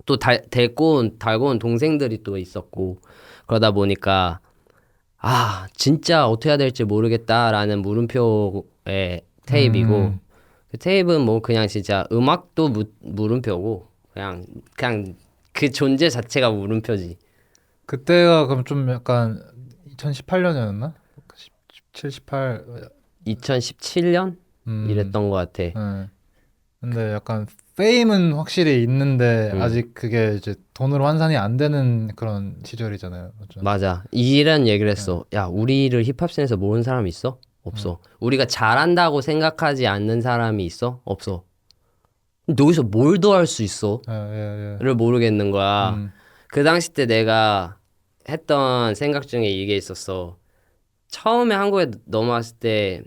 S1: 또 달고 온 동생들이 또 있었고 그러다 보니까 아 진짜 어떻게 해야 될지 모르겠다라는 물음표의 테이프이고 그 테이프는 뭐 그냥 진짜 음악도 물음표고 그냥 그 존재 자체가 물음표지.
S3: 그때가 그럼 좀 약간 2018년이었나? 17, 18.
S1: 2017년
S3: 음.
S1: 이랬던 것 같아.
S3: 네. 근데 약간 페임은 확실히 있는데 아직 그게 이제 돈으로 환산이 안 되는 그런 시절이잖아요. 맞죠?
S1: 맞아. 이런 얘기를 했어. 야, 우리를 힙합씬에서 모르는 사람 있어? 없어. 우리가 잘한다고 생각하지 않는 사람이 있어? 없어. 근데 여기서 뭘 더 할 수 있어?
S3: 예, 예, 예.
S1: 를 모르겠는 거야.
S3: 음.
S1: 그 당시 때 내가 했던 생각 중에 이게 있었어. 처음에 한국에 넘어왔을 때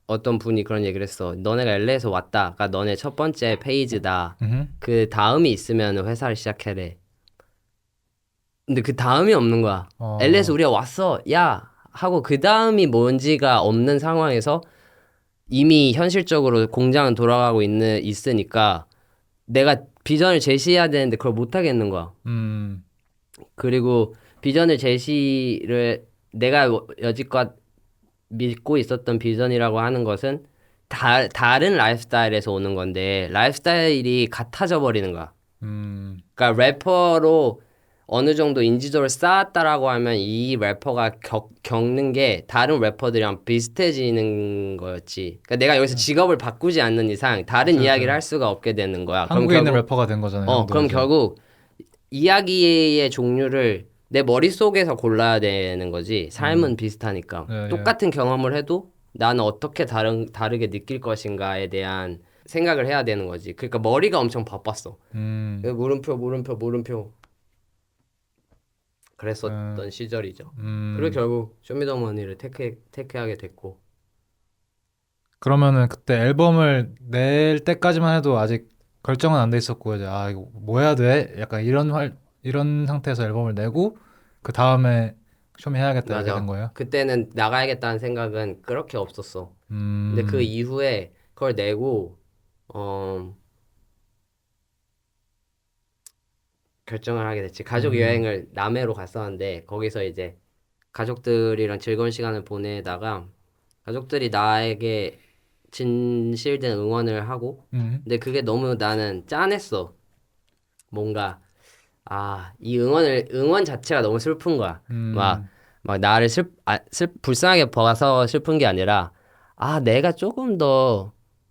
S1: 어떤 분이 그런 얘기를 했어. 너네가 LA에서 왔다가 너네 첫 번째 페이지다. 그 다음이 있으면 회사를 시작해래. 근데 그 다음이 없는 거야. LA에서 우리가 왔어. 야! 하고 그 다음이 뭔지가 없는 상황에서 이미 현실적으로 공장은 돌아가고 있으니까 내가 비전을 제시해야 되는데 그걸 못 하겠는 거야. 그리고 비전을 제시를 내가 여지껏 믿고 있었던 비전이라고 하는 것은 다른 라이프스타일에서 오는 건데 라이프스타일이 같아져 버리는 거야. 그러니까 래퍼로 어느 정도 인지도를 쌓았다라고 하면 이 래퍼가 겪는 게 다른 래퍼들이랑 비슷해지는 거였지. 그러니까 내가 여기서 직업을 바꾸지 않는 이상 다른
S3: 그렇죠,
S1: 이야기를
S3: 그렇죠.
S1: 할 수가 없게 되는 거야.
S3: 한국에 있는 래퍼가 된 거잖아요. 형도
S1: 그럼
S3: 이제.
S1: 결국 이야기의 종류를 내 머릿속에서 골라야 되는 거지. 삶은 비슷하니까.
S3: 예, 예.
S1: 똑같은 경험을 해도 나는 어떻게 다르게 느낄 것인가에 대한 생각을 해야 되는 거지. 그러니까 머리가 엄청 바빴어. 물음표. 그랬었던 시절이죠. 그리고 결국 쇼미더머니를 택하게 됐고.
S3: 그러면은 그때 앨범을 낼 때까지만 해도 아직 결정은 안 돼 있었고 이제 아 이거 뭐 해야 돼? 약간 이런 상태에서 앨범을 내고 그 다음에 쇼미 해야겠다 이렇게 된 거예요?
S1: 그때는 나가야겠다는 생각은 그렇게 없었어. 근데 그 이후에 그걸 내고 결정을 하게 됐지. 가족 여행을 남해로 갔었는데 거기서 이제 가족들이랑 즐거운 시간을 보내다가 가족들이 나에게 진실된 응원을 하고 근데 그게 너무 나는 짠했어. 뭔가 이 응원 자체가 너무 슬픈 거야. 막 막 나를 불쌍하게 봐서 슬픈 게 아니라 아 내가 조금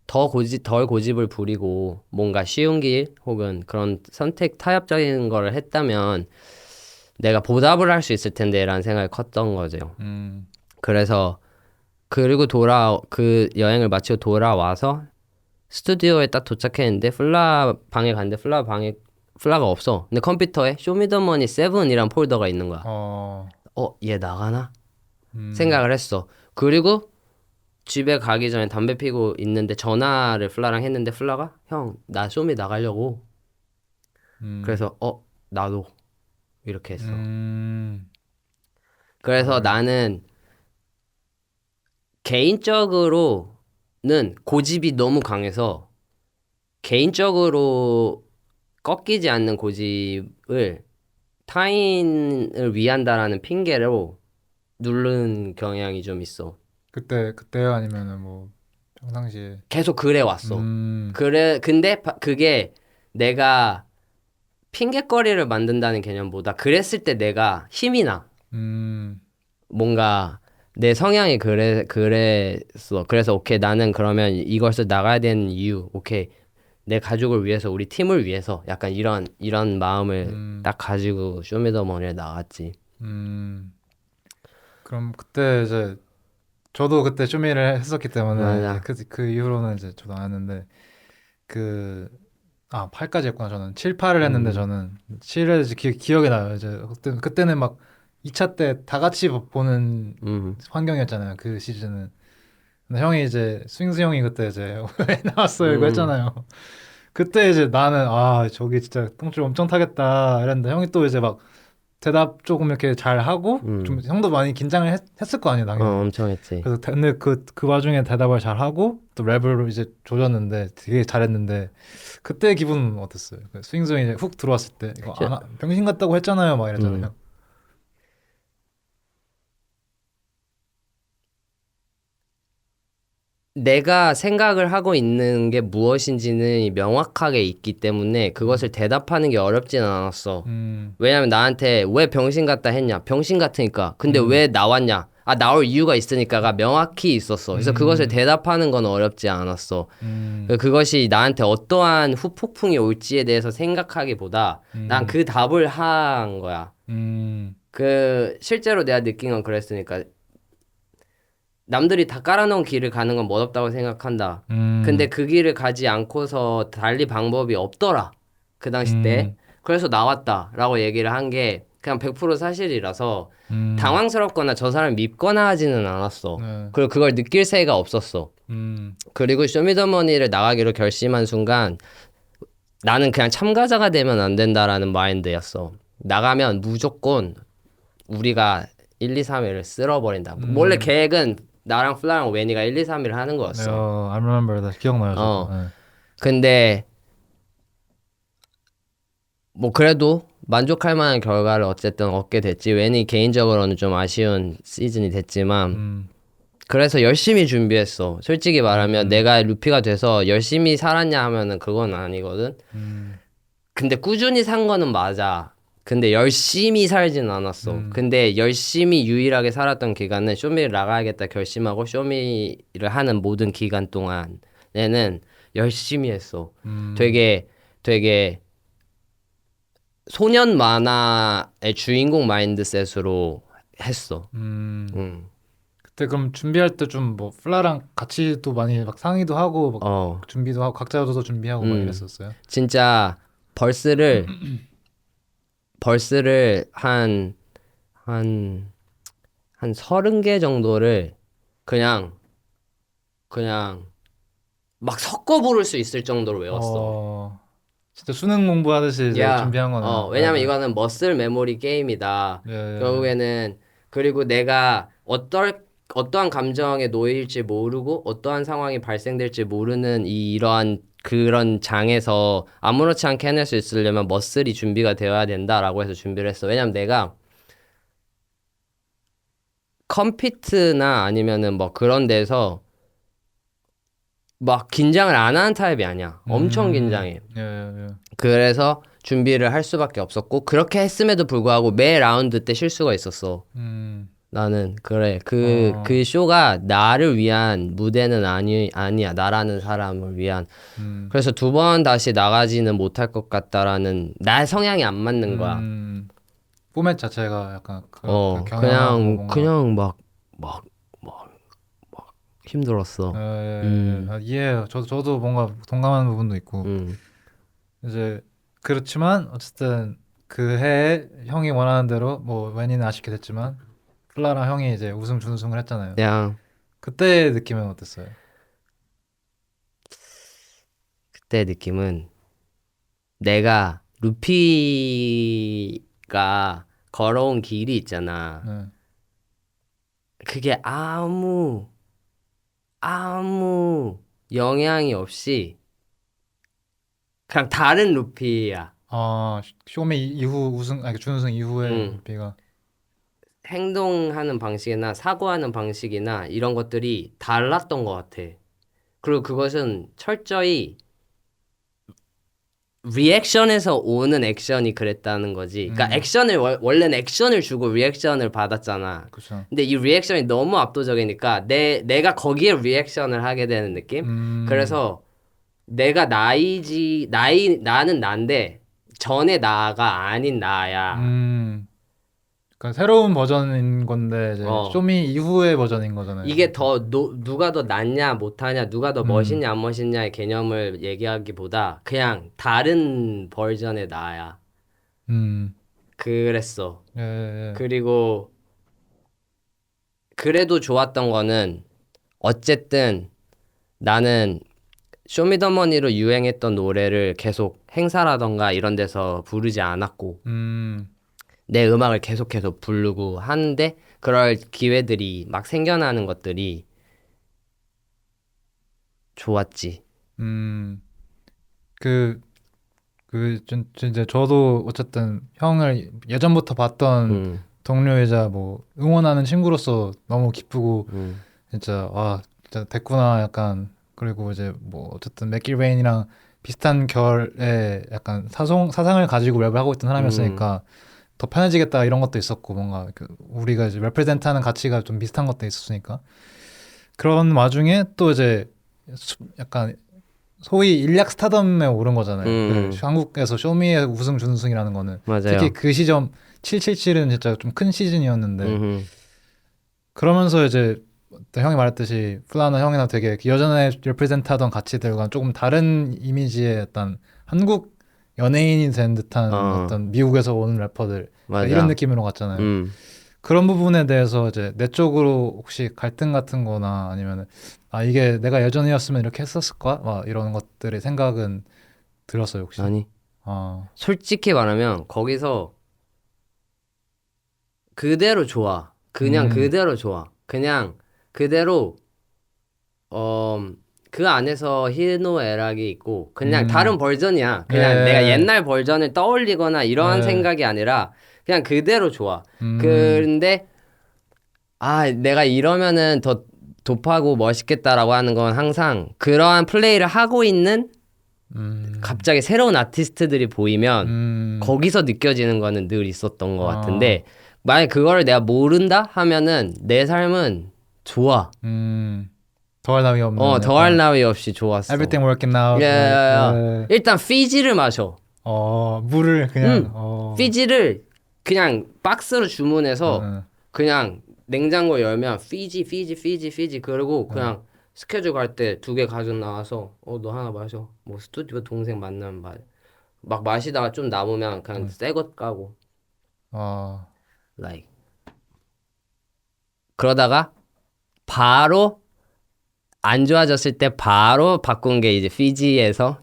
S1: 덜 고집을 부리고 뭔가 쉬운 길 혹은 그런 선택 타협적인 거를 했다면 내가 보답을 할 수 있을 텐데라는 생각이 컸던 거죠. 그래서 그리고 그 여행을 마치고 돌아와서 스튜디오에 딱 도착했는데 플라 방에 갔는데 플라가 없어. 근데 컴퓨터에 쇼미더머니 7이란 폴더가 있는 거야. 얘 나가나? 생각을 했어. 그리고 집에 가기 전에 담배 피고 있는데 전화를 플라랑 했는데 플라가 형, 나 쇼미 나가려고. 그래서 나도 이렇게 했어. 그래서 나는 개인적으로는 고집이 너무 강해서 개인적으로 꺾이지 않는 고집을 타인을 위한다라는 핑계로 누른 경향이 좀 있어.
S3: 그때요 아니면은 뭐 평상시에
S1: 계속 그래 왔어. 근데 그게 내가 핑계거리를 만든다는 개념보다 그랬을 때 내가 힘이 나. 뭔가 내 성향이 그랬어. 그래서 오케이 나는 그러면 이것을 나가야 되는 이유 오케이 내 가족을 위해서 우리 팀을 위해서 약간 이런 마음을 딱 가지고 쇼미더머니에 나갔지.
S3: 그럼 그때 이제 저도 그때 쇼미를 했었기 때문에
S1: 맞아.
S3: 그 이후로는 이제 저도 안 했는데 8까지 했구나. 저는 7, 8을 했는데 저는 7에 이제 기억이 나요. 이제 그때는 막 2차 때 다 같이 보는 환경이었잖아요. 그 시즌은. 근데 형이 이제 스윙스 형이 그때 이제 왜 나왔어요 이거 했잖아요. 그때 이제 나는 저기 진짜 똥줄 엄청 타겠다 이랬는데 형이 또 이제 막 대답 조금 이렇게 잘 하고 좀 형도 많이 긴장을 했을 거 아니에요 당연히.
S1: 엄청 했지.
S3: 그래서 근데 그 와중에 대답을 잘 하고 또 랩을 이제 조졌는데 되게 잘했는데 그때 기분은 어땠어요? 그 스윙스 형이 이제 훅 들어왔을 때 이거 병신 같다고 했잖아요 막 이랬잖아요.
S1: 내가 생각을 하고 있는 게 무엇인지는 명확하게 있기 때문에 그것을 대답하는 게 어렵지는 않았어. 왜냐면 나한테 왜 병신 같다 했냐? 병신 같으니까. 근데 왜 나왔냐? 나올 이유가 있으니까가 명확히 있었어. 그래서 그것을 대답하는 건 어렵지 않았어. 그것이 나한테 어떠한 후폭풍이 올지에 대해서 생각하기보다 난 그 답을 한 거야. 실제로 내가 느낀 건 그랬으니까. 남들이 다 깔아놓은 길을 가는 건 멋없다고 생각한다. 근데 그 길을 가지 않고서 달리 방법이 없더라. 그 당시 때. 그래서 나왔다라고 얘기를 한 게 그냥 100% 사실이라서 당황스럽거나 저 사람 밉거나 하지는 않았어. 그리고 그걸 느낄 새가 없었어. 그리고 쇼미더머니를 나가기로 결심한 순간 나는 그냥 참가자가 되면 안 된다라는 마인드였어. 나가면 무조건 우리가 1, 2, 3회를 쓸어버린다. 원래 계획은 나랑 플라랑 웨니가 1, 2, 3위를 하는 거였어.
S3: I remember that. 기억나요. 저도.
S1: 근데 뭐 그래도 만족할 만한 결과를 어쨌든 얻게 됐지. 웨니 개인적으로는 좀 아쉬운 시즌이 됐지만 그래서 열심히 준비했어. 솔직히 말하면 내가 루피가 돼서 열심히 살았냐 하면은 그건 아니거든. 근데 꾸준히 산 거는 맞아. 근데 열심히 살지는 않았어. 근데 열심히 유일하게 살았던 기간은 쇼미를 나가야겠다 결심하고 쇼미를 하는 모든 기간 동안에는 열심히 했어. 되게 소년 만화의 주인공 마인드셋으로 했어.
S3: 그때 그럼 준비할 때 좀 뭐 플라랑 같이 또 많이 막 상의도 하고 막 준비도 하고 각자도 준비하고 막 이랬었어요.
S1: 진짜 벌스를 한 30개 정도를 그냥 막 섞어 부를 수 있을 정도로 외웠어.
S3: 진짜 수능 공부하듯이 이제 준비한 거네.
S1: 왜냐면 이거는 머슬 메모리 게임이다. 결국에는 그리고 내가 어떠한 감정에 놓일지 모르고 어떠한 상황이 발생될지 모르는 이러한 그런 장에서 아무렇지 않게 해낼 수 있으려면 머슬이 준비가 되어야 된다라고 해서 준비를 했어. 왜냐면 내가 컴피트나 아니면은 뭐 그런 데서 막 긴장을 안 하는 타입이 아니야. 엄청 긴장해. 그래서 준비를 할 수밖에 없었고 그렇게 했음에도 불구하고 매 라운드 때 실수가 있었어. 나는 그래 그 쇼가 나를 위한 무대는 아니야 나라는 사람을 위한 그래서 두 번 다시 나가지는 못할 것 같다라는 나 성향이 안 맞는 거야.
S3: 포맷 자체가 약간
S1: 그냥 막 힘들었어.
S3: 이해해요. 저도 뭔가 동감하는 부분도 있고 이제 그렇지만 어쨌든 그 해에 형이 원하는 대로 뭐 웬이는 아쉽게 됐지만 플라랑 형이 이제 우승 준우승을 했잖아요.
S1: 그냥
S3: 그때 느낌은 어땠어요?
S1: 그때 느낌은 내가 루피가 걸어온 길이 있잖아.
S3: 네.
S1: 그게 아무 영향이 없이 그냥 다른 루피야.
S3: 아 쇼미 이후 우승 아니 준우승 이후에 루피가
S1: 행동하는 방식이나 사고하는 방식이나 이런 것들이 달랐던 것 같아. 그리고 그것은 철저히 리액션에서 오는 액션이 그랬다는 거지. 그러니까 액션을 원래는 액션을 주고 리액션을 받았잖아.
S3: 그렇죠.
S1: 근데 이 리액션이 너무 압도적이니까 내가 거기에 리액션을 하게 되는 느낌. 그래서 내가 나는 난데 전에 나가 아닌 나야.
S3: 그러니까 새로운 버전인 건데 이제 쇼미 이후의 버전인 거잖아요.
S1: 이게 누가 더 낫냐 못하냐 누가 더 멋있냐 안 멋있냐의 개념을 얘기하기보다 그냥 다른 버전의 나야. 그랬어.
S3: 예.
S1: 그리고 그래도 좋았던 거는 어쨌든 나는 쇼미더머니로 유행했던 노래를 계속 행사라던가 이런 데서 부르지 않았고 내 음악을 계속해서 부르고 하는데 그럴 기회들이 막 생겨나는 것들이 좋았지.
S3: 진짜 저도 어쨌든 형을 예전부터 봤던 동료이자 뭐 응원하는 친구로서 너무 기쁘고 진짜 됐구나 약간. 그리고 이제 뭐 어쨌든 맥길베인이랑 비슷한 결의 약간 사상을 가지고 랩을 하고 있던 사람이었으니까 더 편해지겠다 이런 것도 있었고 뭔가 우리가 이제 레프레젠트하는 가치가 좀 비슷한 것도 있었으니까 그런 와중에 또 이제 약간 소위 일약 스타덤에 오른 거잖아요. 한국에서 쇼미의 우승 준우승이라는 거는
S1: 맞아요.
S3: 특히 그 시점 777은 진짜 좀 큰 시즌이었는데 그러면서 이제 또 형이 말했듯이 플라나 형이나 되게 여전에 리프레젠트하던 가치들과 조금 다른 이미지의 어떤 한국 연예인이 된 듯한 어떤 미국에서 오는 래퍼들 이런 느낌으로 갔잖아요. 그런 부분에 대해서 이제 내 쪽으로 혹시 갈등 같은 거나 아니면 이게 내가 예전이었으면 이렇게 했었을까? 막 이런 것들의 생각은 들었어요 혹시?
S1: 아니. 솔직히 말하면 거기서 그대로 좋아. 그냥 그대로 좋아. 그냥 그대로 그 안에서 히노에락이 있고 그냥 다른 버전이야. 그냥 내가 옛날 버전을 떠올리거나 이런 생각이 아니라 그냥 그대로 좋아. 근데 내가 이러면은 더 돕하고 멋있겠다라고 하는 건 항상 그러한 플레이를 하고 있는 갑자기 새로운 아티스트들이 보이면 거기서 느껴지는 거는 늘 있었던 것 같은데 만약 그거를 내가 모른다 하면은 내 삶은 좋아.
S3: 더할 나위 없는.
S1: 더할 나위 없이 좋았어.
S3: Everything working out.
S1: 일단 피지를 마셔.
S3: 물을 그냥.
S1: 피지를 그냥 박스로 주문해서 그냥 냉장고 열면 피지 그리고 그냥 스케줄 갈 때 2개 가져 나와서 너 하나 마셔. 뭐 스튜디오 동생 만나면 막 마시다가 좀 남으면 그냥 새 것 까고. like 그러다가 바로 안 좋아졌을 때 바로 바꾼 게 이제 피지에서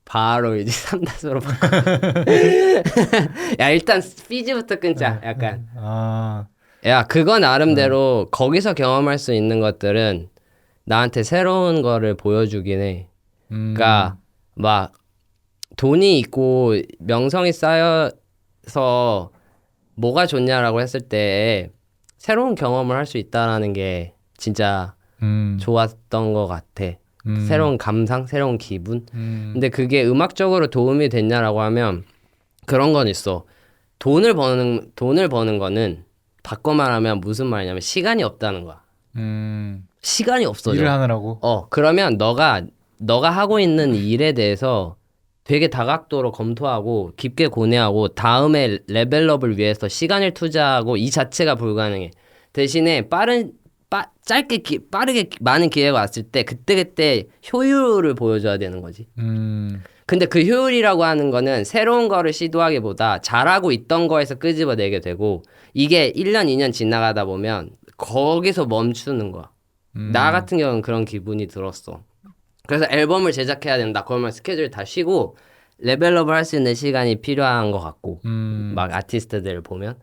S1: 바로 이제 3다수로 바꾼. 야 일단 피지부터 끊자. 약간 야 그거 나름대로 거기서 경험할 수 있는 것들은 나한테 새로운 거를 보여주긴 해. 그러니까 막 돈이 있고 명성이 쌓여서 뭐가 좋냐라고 했을 때 새로운 경험을 할 수 있다라는 게 진짜 좋았던 것 같아. 새로운 감상, 새로운 기분. 근데 그게 음악적으로 도움이 됐냐라고 하면 그런 건 있어. 돈을 버는 거는 바꿔 말하면 무슨 말이냐면 시간이 없다는 거야. 시간이 없어져.
S3: 일을 하느라고.
S1: 그러면 너가 하고 있는 일에 대해서 되게 다각도로 검토하고 깊게 고뇌하고 다음에 레벨업을 위해서 시간을 투자하고 이 자체가 불가능해. 대신에 빠르게 많은 기회가 왔을 때 그때 효율을 보여줘야 되는 거지. 근데 그 효율이라고 하는 거는 새로운 거를 시도하기보다 잘하고 있던 거에서 끄집어내게 되고 이게 1년, 2년 지나가다 보면 거기서 멈추는 거야. 나 같은 경우는 그런 기분이 들었어. 그래서 앨범을 제작해야 된다. 그러면 스케줄 다 쉬고 레벨업을 할 수 있는 시간이 필요한 것 같고 막 아티스트들을 보면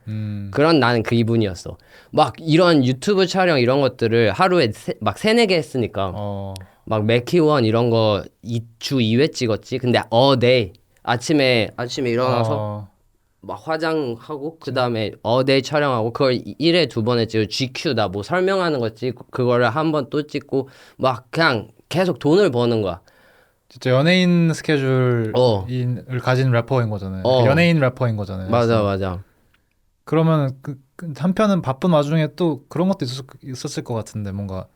S1: 그런 나는 그 기분이었어. 막 이런 유튜브 촬영 이런 것들을 하루에 막 3-4개 했으니까 막 맥키원 이런 거 주 2회 찍었지. 근데 어데이 아침에 일어나서 막 화장하고 그 다음에 어데이 촬영하고 그걸 1회 2번에 찍고 GQ 나 뭐 설명하는 거 찍고 그거를 한 번 또 찍고 막 그냥 계속 돈을 버는 거야.
S3: 진짜 연예인 스케줄을 가진 래퍼인 거잖아요. 연예인 래퍼인 거잖아요.
S1: 맞아.
S3: 그러면 한편은 바쁜 와중에 또 그런 것도 있었을 것 같은데 뭔가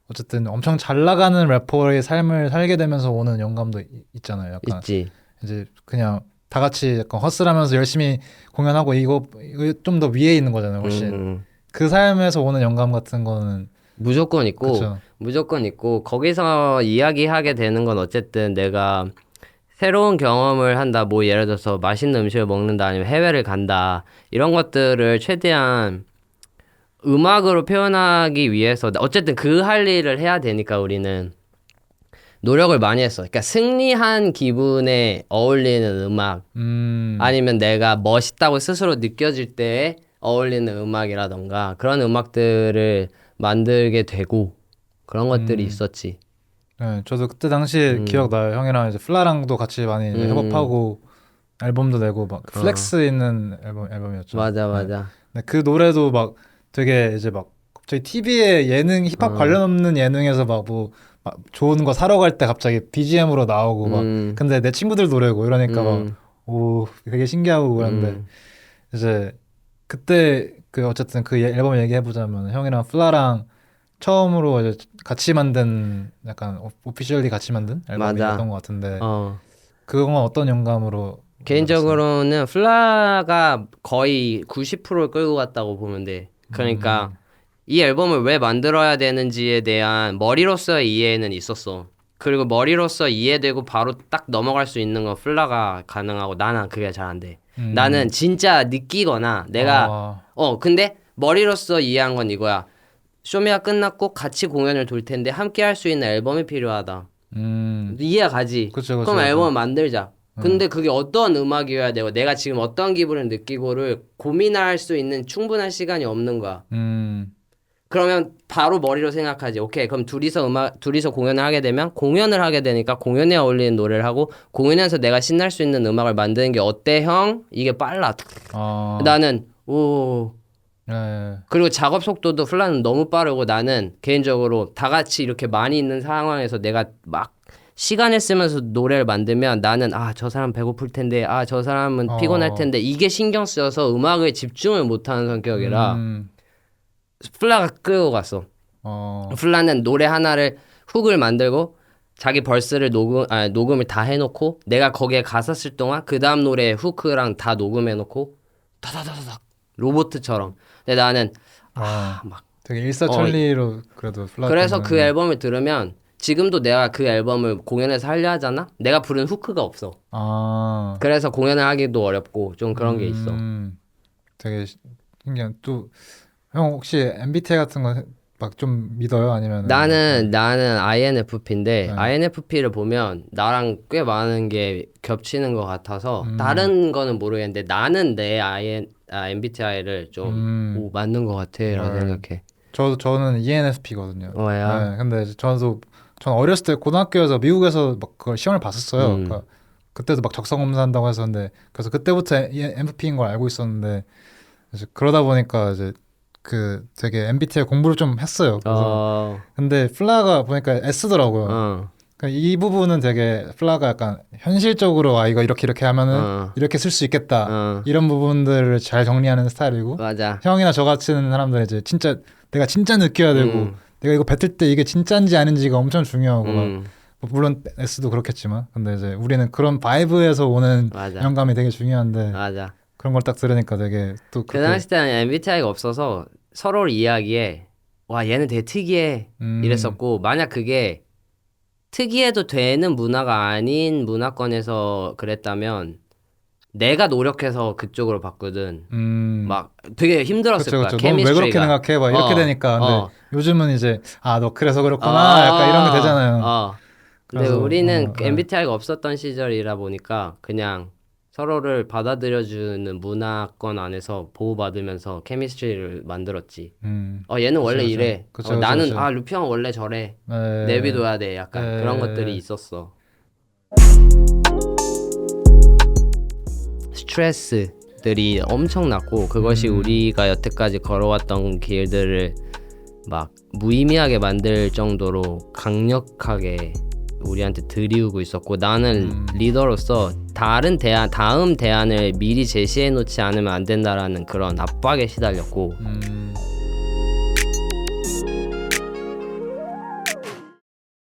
S3: 어쨌든 엄청 잘 나가는 래퍼의 삶을 살게 되면서 오는 영감도 있잖아요. 약간
S1: 있지.
S3: 이제 그냥 다 같이 약간 허슬하면서 열심히 공연하고 이거 좀 더 위에 있는 거잖아요. 훨씬. 그 삶에서 오는 영감 같은 거는
S1: 무조건 있고
S3: 그쵸.
S1: 무조건 있고 거기서 이야기하게 되는 건 어쨌든 내가 새로운 경험을 한다. 뭐 예를 들어서 맛있는 음식을 먹는다 아니면 해외를 간다. 이런 것들을 최대한 음악으로 표현하기 위해서 어쨌든 그 할 일을 해야 되니까 우리는 노력을 많이 했어. 그러니까 승리한 기분에 어울리는 음악 아니면 내가 멋있다고 스스로 느껴질 때에 어울리는 음악이라던가 그런 음악들을 만들게 되고 그런 것들이 있었지.
S3: 네, 저도 그때 당시 기억나요. 형이랑 이제 플라랑도 같이 많이 이제 협업하고 앨범도 내고 막 플렉스 있는 앨범이었죠.
S1: 맞아.
S3: 네, 그 노래도 막 되게 이제 막 갑자기 TV에 예능 힙합 관련 없는 예능에서 막 막 좋은 거 사러 갈 때 갑자기 BGM으로 나오고 막 근데 내 친구들 노래고 이러니까 막 오 되게 신기하고 그런데 이제 그때 그 어쨌든 그 앨범 얘기해 보자면 형이랑 플라랑 처음으로 이제 같이 만든 약간 오피셜리 같이 만든 앨범이었던 것 같은데 그건 어떤 영감으로
S1: 개인적으로는 플라가 거의 90%를 끌고 갔다고 보면 돼. 그러니까 이 앨범을 왜 만들어야 되는지에 대한 머리로서의 이해는 있었어. 그리고 머리로서 이해되고 바로 딱 넘어갈 수 있는 건 플라가 가능하고 나는 그게 잘 안 돼. 나는 진짜 느끼거나 내가 근데 머리로서 이해한 건 이거야. 쇼미가 끝났고 같이 공연을 돌 텐데 함께 할 수 있는 앨범이 필요하다. 이해가 가지.
S3: 그쵸,
S1: 그럼 앨범을 만들자. 근데 그게 어떤 음악이어야 되고 내가 지금 어떤 기분을 느끼고를 고민할 수 있는 충분한 시간이 없는 거야. 그러면 바로 머리로 생각하지. 오케이, 그럼 둘이서 공연을 하게 되면 공연을 하게 되니까 공연에 어울리는 노래를 하고 공연에서 내가 신날 수 있는 음악을 만드는 게 어때, 형? 이게 빨라. 나는 그리고 작업 속도도 플라는 너무 빠르고 나는 개인적으로 다 같이 이렇게 많이 있는 상황에서 내가 막 시간을 쓰면서 노래를 만들면 나는 저 사람 배고플 텐데 저 사람은 피곤할 텐데 이게 신경 쓰여서 음악에 집중을 못하는 성격이라 플라가 끌고 갔어. 플라는 노래 하나를 훅을 만들고 자기 벌스를 녹음을 다 해놓고 내가 거기에 가사 쓸 동안 그 다음 노래에 후크랑 다 녹음해놓고 다다다닥 로봇처럼. 근데 나는 막
S3: 되게 일사천리로 그래도 플라
S1: 그래서 그 앨범을 들으면 지금도 내가 그 앨범을 공연에서 하려 하잖아. 내가 부른 후크가 없어. 그래서 공연을 하기도 어렵고 좀 그런 게 있어.
S3: 되게 신기한. 또 형 혹시 MBTI 같은 거 막 좀 믿어요? 아니면
S1: 나는 INFP인데 INFP를 보면 나랑 꽤 많은 게 겹치는 것 같아서 다른 거는 모르겠는데 나는 내 MBTI를 좀 맞는 것 같아라고 생각해.
S3: 저는 ENFP거든요.
S1: 야.
S3: 네, 근데 전 어렸을 때 고등학교에서 미국에서 막 그걸 시험을 봤었어요. 그러니까 그때도 막 적성 검사한다고 해서 근데 그래서 그때부터 ENFP인 걸 알고 있었는데 이제 그러다 보니까 이제 그 되게 MBTI 공부를 좀 했어요. 그래서 근데 플라가 보니까 S더라고요. 그러니까 이 부분은 되게 플라가 약간 현실적으로 아 이거 이렇게 하면은 이렇게 쓸 수 있겠다 이런 부분들을 잘 정리하는 스타일이고
S1: 맞아.
S3: 형이나 저 같은 사람들은 이제 진짜 내가 진짜 느껴야 되고 내가 이거 뱉을 때 이게 진짜인지 아닌지가 엄청 중요하고 막 물론 S도 그렇겠지만 근데 이제 우리는 그런 바이브에서 오는
S1: 맞아.
S3: 영감이 되게 중요한데
S1: 맞아.
S3: 그런 걸 딱 들으니까 되게 또
S1: 그 당시 때는 MBTI가 없어서 서로를 이해하기에 와 얘는 되게 특이해 이랬었고 만약 그게 특이해도 되는 문화가 아닌 문화권에서 그랬다면 내가 노력해서 그쪽으로 봤거든. 막 되게 힘들었을 거야.
S3: 그쵸. 넌 왜 그렇게 생각해? 막 이렇게 되니까. 근데 요즘은 이제 아 너 그래서 그렇구나. 약간 이런 게 되잖아요.
S1: 근데
S3: 그래서,
S1: 우리는 MBTI가 없었던 시절이라 보니까 그냥 서로를 받아들여주는 문화권 안에서 보호받으면서 케미스트리를 만들었지. 얘는 원래 이래.
S3: 그쵸,
S1: 나는
S3: 그쵸.
S1: 아 루피 형은 원래 저래.
S3: 네.
S1: 내비둬야 돼. 약간
S3: 네.
S1: 그런 것들이 있었어. 스트레스들이 엄청났고 그것이 우리가 여태까지 걸어왔던 길들을 막 무의미하게 만들 정도로 강력하게 우리한테 들이우고 있었고 나는 리더로서 다음 대안을 미리 제시해 놓지 않으면 안 된다라는 그런 압박에 시달렸고